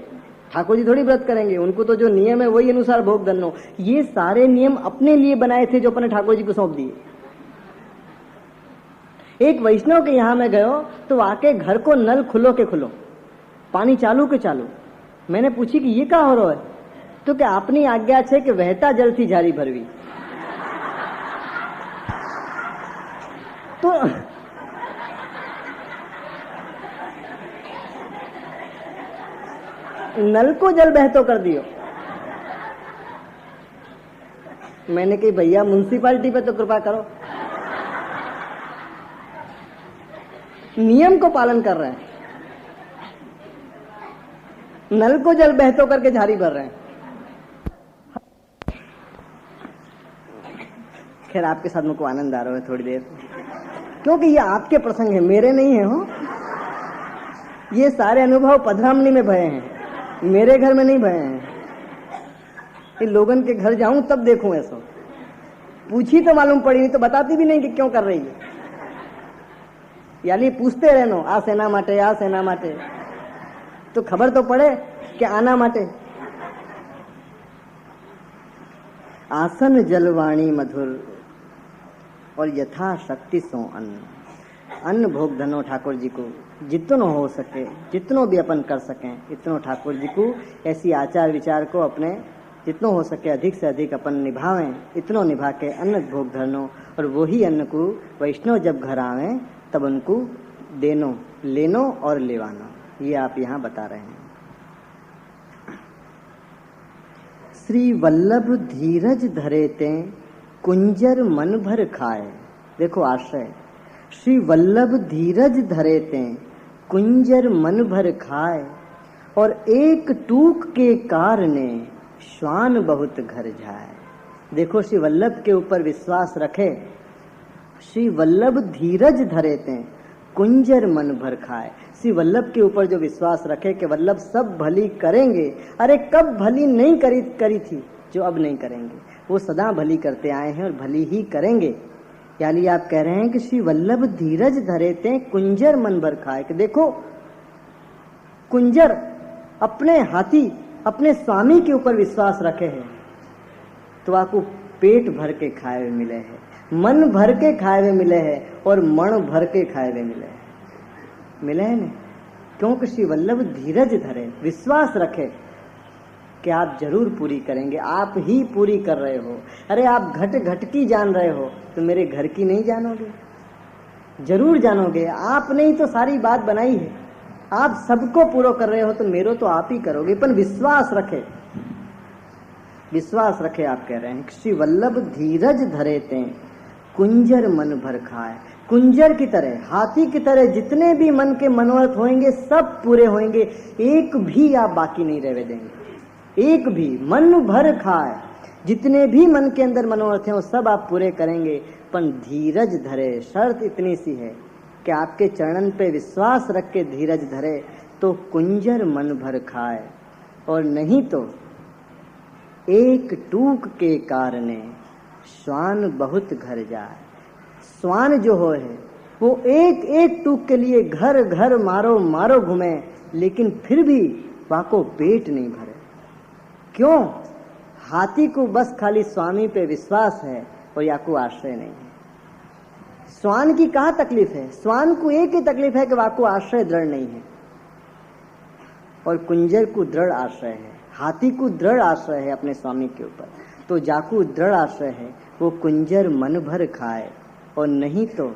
ठाकुर जी थोड़ी व्रत करेंगे। उनको तो जो नियम है वही अनुसार भोग धरनो। ये सारे नियम अपने लिए बनाए थे जो अपने ठाकुर जी को सौंप दिए। एक वैष्णव के यहाँ में गयो तो आके घर को नल खुलो के खुलो, पानी चालू के चालू। मैंने पूछी कि ये क्या हो रहा है, तो कि आपनी आज्ञा छे कि वहता जल थी झारी भरवी। तो नल को जल बहतो कर दियो। मैंने कही भैया म्युनिसिपालिटी पे तो कृपा करो, नियम को पालन कर रहे हैं, नल को जल बहतो करके झाड़ी भर रहे हैं। खैर आपके साथ मुझको आनंद आ रहा है थोड़ी देर, क्योंकि ये आपके प्रसंग है, मेरे नहीं है। हो ये सारे अनुभव पधरामनी में भये हैं, मेरे घर में नहीं भये हैं। इन लोगन के घर जाऊं तब देखूं ऐसा। पूछी तो मालूम पड़ी, नहीं तो बताती भी नहीं कि क्यों कर रही है। यानी पूछते रहनो, आ सेना माटे, आ सेना माटे, तो खबर तो पड़े कि आना माटे। आसन जलवाणी मधुर और यथाशक्ति सो अन्न। अन्न भोग धनो ठाकुर जी को, जितनो हो सके, जितनो भी अपन कर सकें इतनो ठाकुर जी को, ऐसी आचार विचार को अपने जितनो हो सके अधिक से अधिक अपन निभावें, इतनो निभा के अन्न भोग धरनो, और वही अन्न को वैष्णव जब घर आवें तब उनको देनो, लेनो और लेवानो, ये आप यहाँ बता रहे हैं। श्री वल्लभ धीरज धरे ते कुंजर मन भर खाए। देखो आश्रय, श्री वल्लभ धीरज धरे ते कुंजर मन भर खाए, और एक टूक के कारणे श्वान बहुत घर जाए। देखो श्री वल्लभ के ऊपर विश्वास रखे, श्री वल्लभ धीरज धरे ते कुंजर मन भर खाए। श्री वल्लभ के ऊपर जो विश्वास रखे कि वल्लभ सब भली करेंगे, अरे कब भली नहीं करी थी जो अब नहीं करेंगे, वो सदा भली करते आए हैं और भली ही करेंगे। यानी आप कह रहे हैं कि श्री वल्लभ धीरज धरे ते कुंजर मन भर खाए, कि देखो कुंजर अपने हाथी अपने स्वामी के ऊपर विश्वास रखे हैं तो आपको पेट भर के खाए हुए मिले हैं, मन भर के खाए हुए मिले हैं और मण भर के खाए हुए मिले हैं ना, क्योंकि श्री वल्लभ धीरज धरे, विश्वास रखे कि आप जरूर पूरी करेंगे, आप ही पूरी कर रहे हो। अरे आप घट घट की जान रहे हो तो मेरे घर की नहीं जानोगे? जरूर जानोगे, आपने ही तो सारी बात बनाई है, आप सबको पूरा कर रहे हो तो मेरो तो आप ही करोगे। पर विश्वास रखे, विश्वास रखे, आप कह रहे हैं श्री वल्लभ धीरज धरे ते कुंजर मन भर खाए। कुंजर की तरह, हाथी की तरह जितने भी मन के मनोरथ होंगे सब पूरे होंगे, एक भी आप बाकी नहीं रहने देंगे, एक भी। मन भर खाए, जितने भी मन के अंदर मनोरथ हैं वो सब आप पूरे करेंगे, पर धीरज धरे। शर्त इतनी सी है कि आपके चरणन पे विश्वास रख के धीरज धरे तो कुंजर मन भर खाए, और नहीं तो एक टूक के कारणे श्वान बहुत घर जाए। श्वान जो हो है वो एक एक टूक के लिए घर घर मारो मारो घूमे, लेकिन फिर भी वाको पेट नहीं भरे। क्यों? हाथी को बस खाली स्वामी पे विश्वास है और याको आश्रय नहीं है। श्वान की कहाँ तकलीफ है? श्वान को एक ही तकलीफ है कि वाको आश्रय दृढ़ नहीं है, और कुंजर को दृढ़ आश्रय है, हाथी को दृढ़ आश्रय है अपने स्वामी के ऊपर। तो जाकू दृढ़ आश्रय है वो कुंजर मन भर खाए, और नहीं तो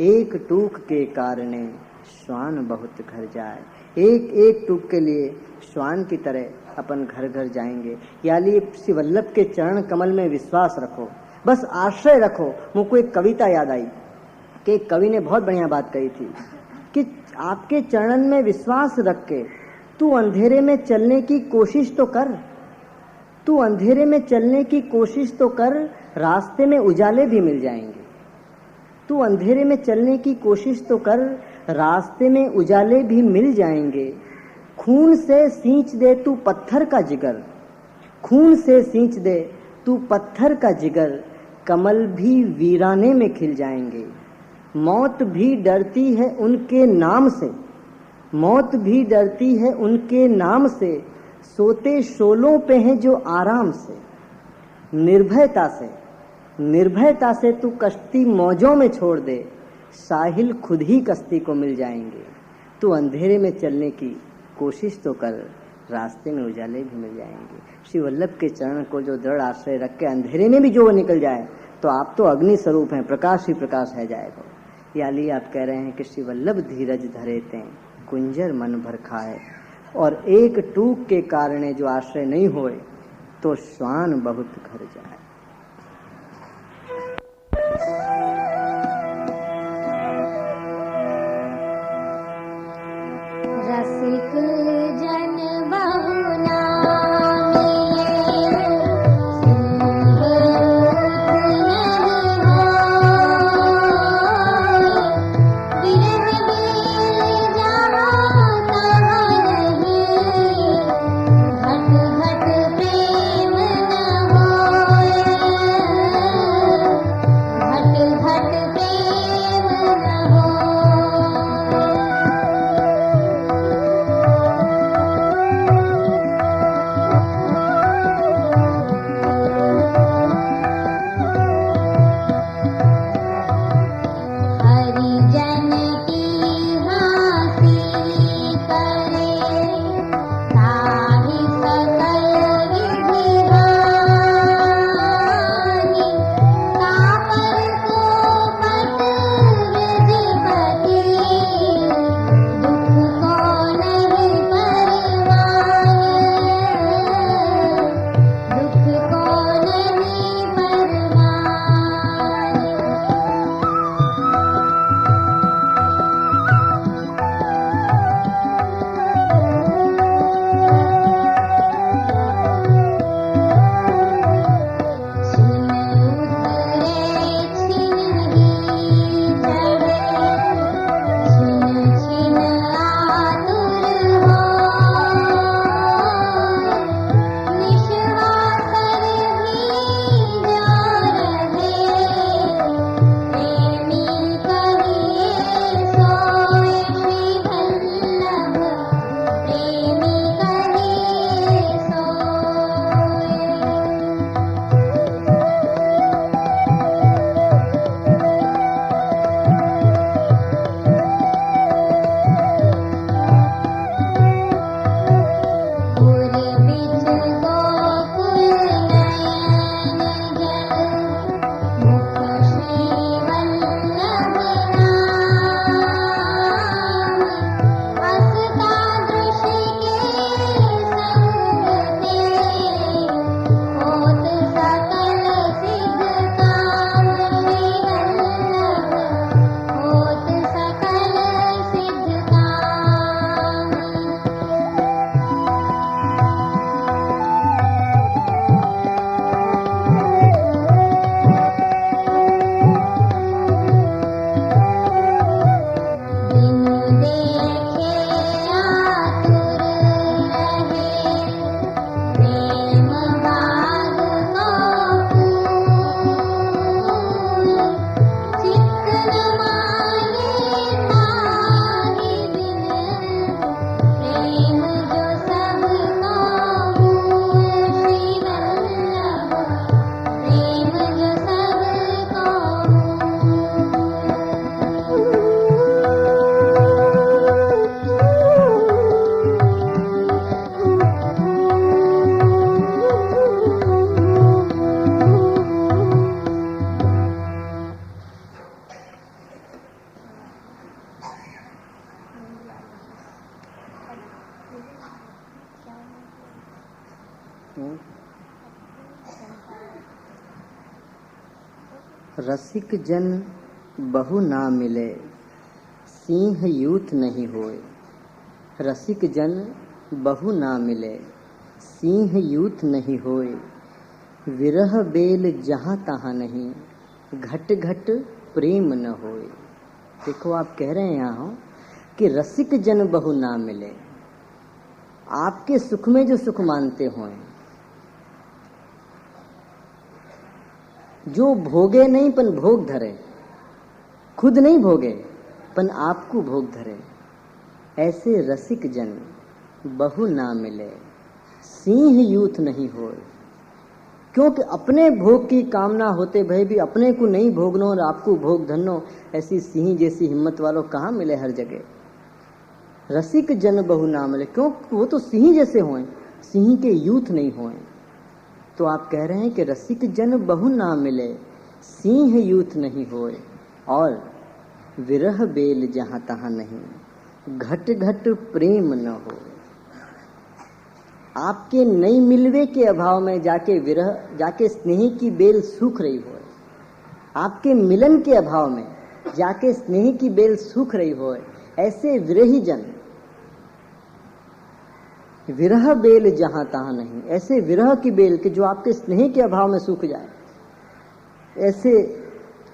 एक टूक के कारणे श्वान बहुत घर जाए। एक एक टूक के लिए श्वान की तरह अपन घर घर जाएंगे। यानी श्री वल्लभ के चरण कमल में विश्वास रखो, बस आश्रय रखो। मुझको एक कविता याद आई कि एक कवि ने बहुत बढ़िया बात कही थी कि आपके चरणन में विश्वास रख के तू अंधेरे में चलने की कोशिश तो कर, तू अंधेरे में चलने की कोशिश तो कर, रास्ते में उजाले भी मिल जाएंगे। तू अंधेरे में चलने की कोशिश तो कर, रास्ते में उजाले भी मिल जाएंगे। खून से सींच दे तू पत्थर का जिगर, खून से सींच दे तू पत्थर का जिगर, कमल भी वीराने में खिल जाएंगे। मौत भी डरती है उनके नाम से, मौत भी डरती है उनके नाम से, सोते शोलों पे हैं जो आराम से। निर्भयता से, निर्भयता से तू कश्ती मौजों में छोड़ दे, साहिल खुद ही कश्ती को मिल जाएंगे। तू अंधेरे में चलने की कोशिश तो कर, रास्ते में उजाले भी मिल जाएंगे। श्री वल्लभ के चरण को जो दृढ़ आश्रय रख के अंधेरे में भी जो निकल जाए तो आप तो अग्नि स्वरूप हैं, प्रकाश ही प्रकाश है जाएगा। याली आप कह रहे हैं कि श्री वल्लभ धीरज धरे ते कुंजर मन भर खाए, और एक टूक के कारणे जो आश्रय नहीं होए तो श्वान बहुत घर जाए। रसिक जन बहुना घट घट प्रेम न होए। रसिक जन बहु ना मिले, सिंह यूथ नहीं होए। रसिक जन बहु ना मिले, सिंह यूथ नहीं होए। विरह बेल जहाँ तहाँ नहीं, घट घट प्रेम न होए। देखो आप कह रहे हैं यहाँ कि रसिक जन बहु ना मिले। आपके सुख में जो सुख मानते हों, जो भोगे नहीं पन भोग धरे, खुद नहीं भोगे पन आपको भोग धरे, ऐसे रसिक जन बहु ना मिले, सिंह यूथ नहीं होए। क्योंकि अपने भोग की कामना होते भय भी अपने को नहीं भोगनो और आपको भोग धनो, ऐसी सिंह जैसी हिम्मत वालों कहाँ मिले हर जगह। रसिक जन बहु ना मिले, क्यों? वो तो सिंह जैसे हों, सिंह के यूथ नहीं हों। तो आप कह रहे हैं कि रसिक जन बहु ना मिले, सिंह यूथ नहीं होए। और विरह बेल जहाँ तहाँ नहीं, घट घट प्रेम न हो। आपके नई मिलवे के अभाव में जाके स्नेह की बेल सूख रही हो, आपके मिलन के अभाव में जाके स्नेह की बेल सूख रही हो, ऐसे विरही जन, विरह बेल जहां तहां नहीं, ऐसे विरह की बेल के जो आपके स्नेह के अभाव में सूख जाए, ऐसे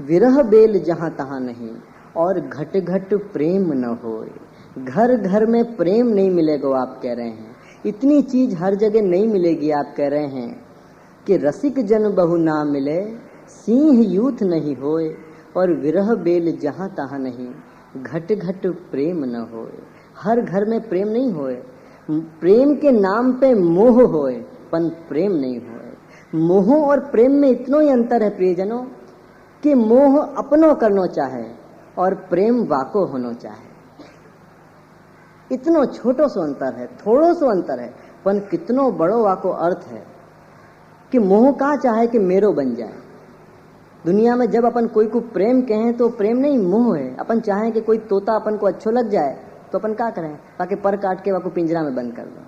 विरह बेल जहां तहां नहीं। और घट घट प्रेम न होए, घर घर में प्रेम नहीं मिलेगा। आप कह रहे हैं इतनी चीज हर जगह नहीं मिलेगी। आप कह रहे हैं कि रसिक जन बहु ना मिले, सिंह यूथ नहीं होए। और विरह बेल जहां तहां नहीं, घट घट प्रेम न होए। हर घर में प्रेम नहीं होए। प्रेम के नाम पे मोह होए पन प्रेम नहीं होए। मोह और प्रेम में इतना ही अंतर है प्रियजनों कि मोह अपनो करनो चाहे और प्रेम वाको होनो चाहे। इतनो छोटो सो अंतर है, थोड़ो सो अंतर है, पन कितनो बड़ो वाको अर्थ है कि मोह का चाहे कि मेरो बन जाए। दुनिया में जब अपन कोई को प्रेम कहें तो प्रेम नहीं मोह है। अपन चाहें कि कोई तोता अपन को अच्छो लग जाए तो अपन क्या करें, ताकि पर काट के वाको पिंजरा में बंद कर दो।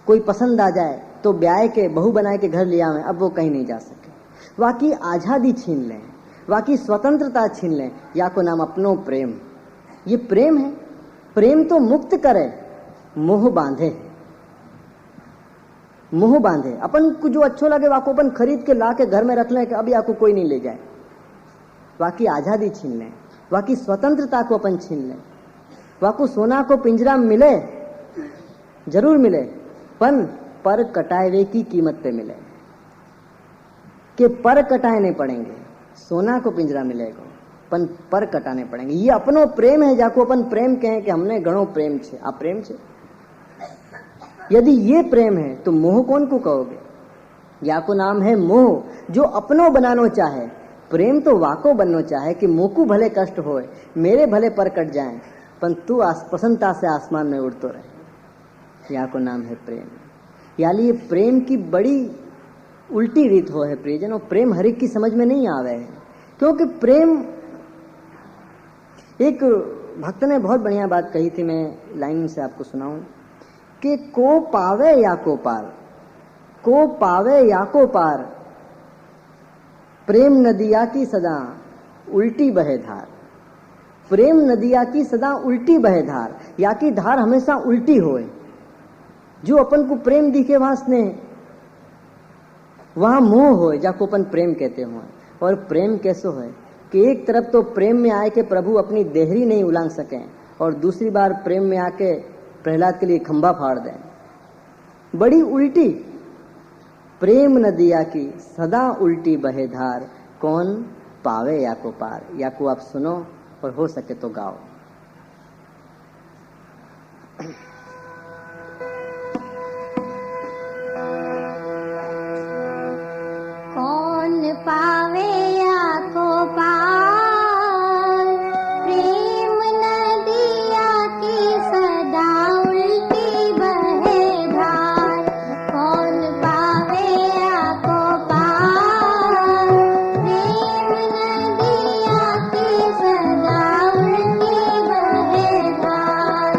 कोई पसंद आ जाए तो ब्याह के बहू बनाए के घर ले आवे, अब वो कहीं नहीं जा सके। वाकी आजादी छीन लें, वाकी स्वतंत्रता छीन लें, या को नाम अपनो प्रेम। ये प्रेम है। प्रेम तो मुक्त करे, मोह बांधे। मोह बांधे अपन को जो अच्छो लगे वाको अपन खरीद के ला के घर में रख लें कि अब याको कोई नहीं ले जाए। वाकी आजादी छीन लें, वाकी स्वतंत्रता को अपन छीन लें। वाको सोना को पिंजरा मिले, जरूर मिले, पर कटाए वे की कीमत पे मिले, कि पर कटाए नहीं पड़ेंगे। सोना को पिंजरा मिलेगा पर कटाने पड़ेंगे। ये अपनो प्रेम है, जाको अपन प्रेम कहें कि हमने घणो प्रेम छे। आ प्रेम छे। यदि ये प्रेम है तो मोह कौन को कहोगे? या को नाम है मोह, जो अपनो बनानो चाहे। प्रेम तो वाको बननो चाहे कि मोकू भले कष्ट होए, मेरे भले पर कट जाए, पर तू प्रसन्नता से आसमान में उड़तो रहे। या को नाम है प्रेम। यानी ये प्रेम की बड़ी उल्टी रीत हो है प्रियजनों। प्रेम हर एक की समझ में नहीं आवे है, क्योंकि प्रेम, एक भक्त ने बहुत बढ़िया बात कही थी, मैं लाइन से आपको सुनाऊं कि को पावे या को पार, को पावे या को पार, प्रेम नदिया की सदा उल्टी बहे धार। प्रेम नदिया की सदा उल्टी बहे धार, या की धार हमेशा उल्टी होए। जो अपन को प्रेम दिखे वहां स्नेह, वहां मोह होए, जाको अपन प्रेम कहते हो। और प्रेम कैसो है कि एक तरफ तो प्रेम में आए के प्रभु अपनी देहरी नहीं उलांग सके, और दूसरी बार प्रेम में आके प्रहलाद के लिए खंभा फाड़ दें। बड़ी उल्टी। प्रेम नदिया की सदा उल्टी बहे धार, कौन पावे या को पार। या को आप सुनो और हो सके तो गाओ। कौन पावे या को पार, प्रेम नदिया की सदा उल्टी बहे धार। कौन पावे या को पार, प्रेम नदिया की सदा उल्टी बहे धार।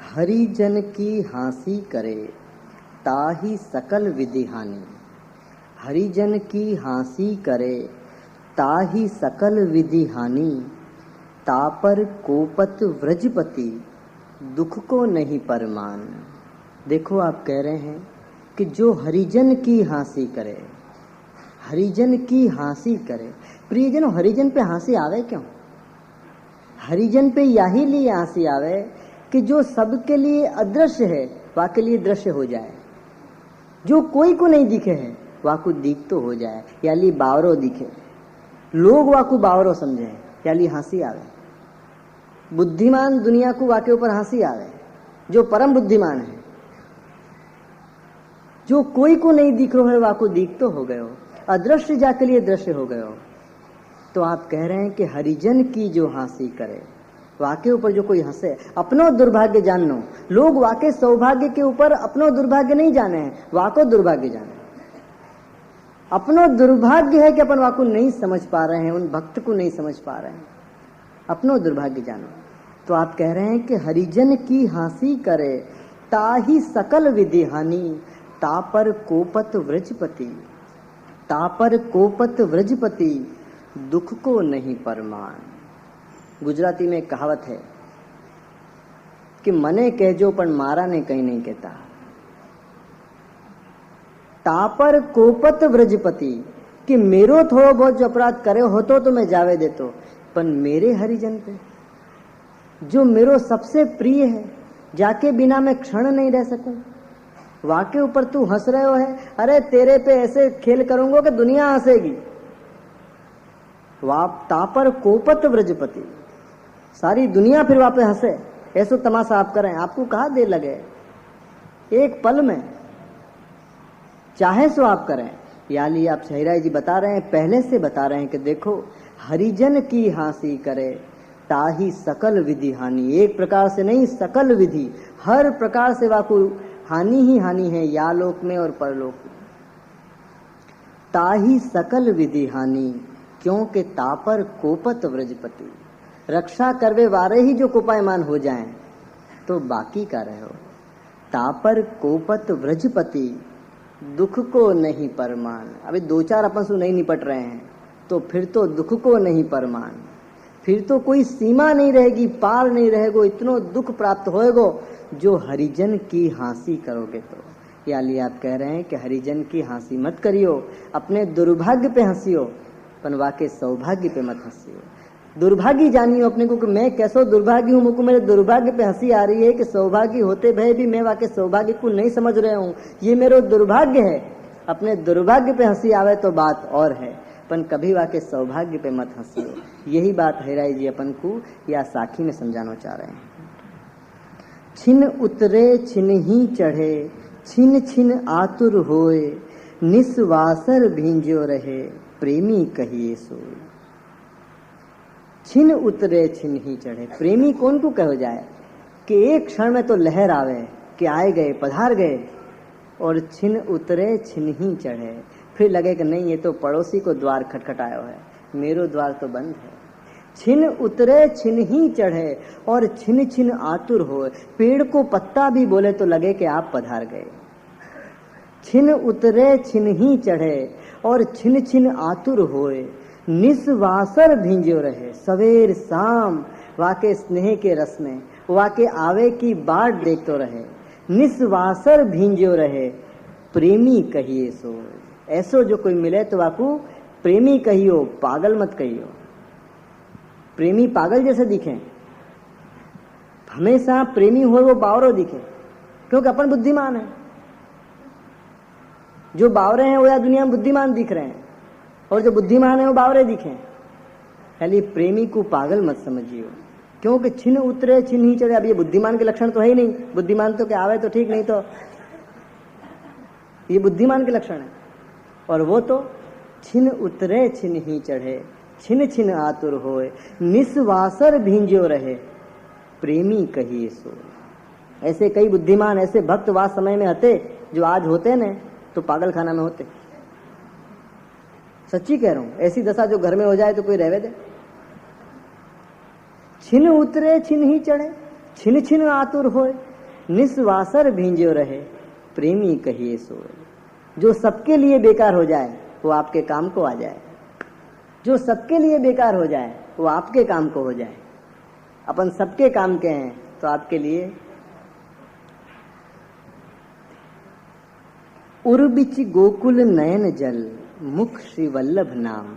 हरिजन की हाँसी करे ताहि सकल विधि हानि। हरिजन की हाँसी करे ताहि सकल विधि हानि। तापर कोपत व्रजपति दुख को नहीं परमान। देखो आप कह रहे हैं कि जो हरिजन की हाँसी करे, हरिजन की हाँसी करे। प्रियजन, हरिजन पे हाँसी आवे क्यों? हरिजन पे यही लिए हाँसी आवे कि जो सबके लिए अदृश्य है वाके लिए दृश्य हो जाए, जो कोई को नहीं दिखे है वाकु दिख तो हो जाए, याली बावरो दिखे, लोग वाकु बावरो समझे, याली हंसी आवे। बुद्धिमान दुनिया को वाके ऊपर हंसी आवे, जो परम बुद्धिमान है, जो कोई को नहीं दिख रहा है वाकु दिख तो हो गयो, अदृश्य जाके लिए दृश्य हो गयो। तो आप कह रहे हैं कि हरिजन की जो हंसी करे, वाके ऊपर जो कोई हंसे, अपनो दुर्भाग्य जानो। लोग वाके सौभाग्य के ऊपर अपनो दुर्भाग्य नहीं जाने हैं, वाको दुर्भाग्य जाने। अपनो दुर्भाग्य है कि अपन वाको नहीं समझ पा रहे हैं, उन भक्त को नहीं समझ पा रहे हैं, अपनो दुर्भाग्य जानो। तो आप कह रहे हैं कि हरिजन की हंसी करे ताहि सकल विधि हानि। तापर कोपत व्रजपति, तापर कोपत व्रजपति दुख को नहीं परमान। गुजराती में कहावत है कि मने कहजो पण मारा ने कहीं नहीं कहता। तापर कोपत व्रजपति, कि मेरो थोड़ो बहुत जो अपराध करे होतो तो मैं जावे देतो, पर मेरे हरिजन पे जो मेरो सबसे प्रिय है, जाके बिना मैं क्षण नहीं रह सकूं, वाके ऊपर तू हंस रहे हो है। अरे तेरे पे ऐसे खेल करूंगा कि दुनिया हंसेगी। तापर कोपत व्रजपति, सारी दुनिया फिर वहां पे हंसे, ऐसो तमाशा आप करें, आपको कहाँ देर लगे, एक पल में चाहे सो आप करें। याली आप शहराई जी बता रहे हैं, पहले से बता रहे हैं कि देखो हरिजन की हंसी करे ताहि सकल विधि हानि। एक प्रकार से नहीं, सकल विधि, हर प्रकार से वाकु हानि ही हानि है, या लोक में और परलोक में। ताहि सकल विधि हानि, क्योंकि तापर कोपत व्रजपति, रक्षा करवे वारे ही जो कोपायमान हो जाएं तो बाकी का रहो। तापर कोपत व्रजपति दुख को नहीं परमान। अभी दो चार अपन से नहीं निपट रहे हैं तो फिर तो दुख को नहीं परमान, फिर तो कोई सीमा नहीं रहेगी, पार नहीं रहेगो, इतनो दुख प्राप्त होएगो जो हरिजन की हंसी करोगे तो। याली आप कह रहे हैं कि हरिजन की हंसी मत करियो, अपने दुर्भाग्य पे हंसियो, पर वाके सौभाग्य पे मत हंसियो। दुर्भाग्य जानियो अपने को कि मैं कैसो दुर्भाग्य हूँ, मुझको मेरे दुर्भाग्य पे हंसी आ रही है कि सौभाग्य होते भय भी मैं वाके सौभाग्य को नहीं समझ रहे हूँ, ये मेरा दुर्भाग्य है। अपने दुर्भाग्य पे हंसी आवे तो बात और है, पर कभी वाके सौभाग्य पे मत हंसियो। यही बात हैराई जी अपन को या साखी में समझाना चाह रहे हैं। छिन उतरे छिन ही चढ़े, छिन छिन आतुर होए, निस्वासर भींजो रहे, प्रेमी कहिए सोए। छिन उतरे छिन ही चढ़े, प्रेमी कौन को कहो जाए कि एक क्षण में तो लहर आवे कि आए गए पधार गए, और छिन उतरे छिन ही चढ़े, फिर लगे कि नहीं ये तो पड़ोसी को द्वार खटखटाया है, मेरो द्वार तो बंद है। छिन उतरे छिन ही चढ़े और छिन छिन आतुर हो, पेड़ को पत्ता भी बोले तो लगे कि आप पधार गए। छिन उतरे छिन ही चढ़े और छिन छिन आतुर होए, निस्वासर भींजो रहे, सवेर शाम वाके स्नेह के रस में, वाके आवे की बाट देखते रहे, निस्वासर भींजो रहे, प्रेमी कहिए सो। ऐसो जो कोई मिले तो वाकू प्रेमी कहियो, पागल मत कहियो। प्रेमी पागल जैसे दिखे, हमेशा प्रेमी हो वो बावरो दिखे, क्योंकि अपन बुद्धिमान है। जो बावरे हैं वो या दुनिया में बुद्धिमान दिख रहे हैं, और जो बुद्धिमान है वो बावरे दिखे। खाली प्रेमी को पागल मत समझियो, क्योंकि छिन उतरे छिन ही चढ़े। अब ये बुद्धिमान के लक्षण तो है ही नहीं, बुद्धिमान तो क्या आवे तो ठीक, नहीं तो ये बुद्धिमान के लक्षण है। और वो तो छिन उतरे छिन ही चढ़े, छिन छिन आतुर होए, निस्वासर भींजो रहे, प्रेमी कहिए सो। ऐसे कई बुद्धिमान ऐसे भक्त वास समय में हते, जो आज होते न तो पागल खाना में होते। सच्ची कह रहा हूं, ऐसी दशा जो घर में हो जाए तो कोई रहवे दे। छिन उतरे छिन ही चढ़े, छिन छिन आतुर होए, निस्वासर भींजो रहे प्रेमी कहिए सो। जो सबके लिए बेकार हो जाए वो आपके काम को आ जाए, जो सबके लिए बेकार हो जाए वो आपके काम को हो जाए। अपन सबके काम के हैं तो आपके लिए। उर्बिच गोकुल नयन जल मुख श्री वल्लभ नाम,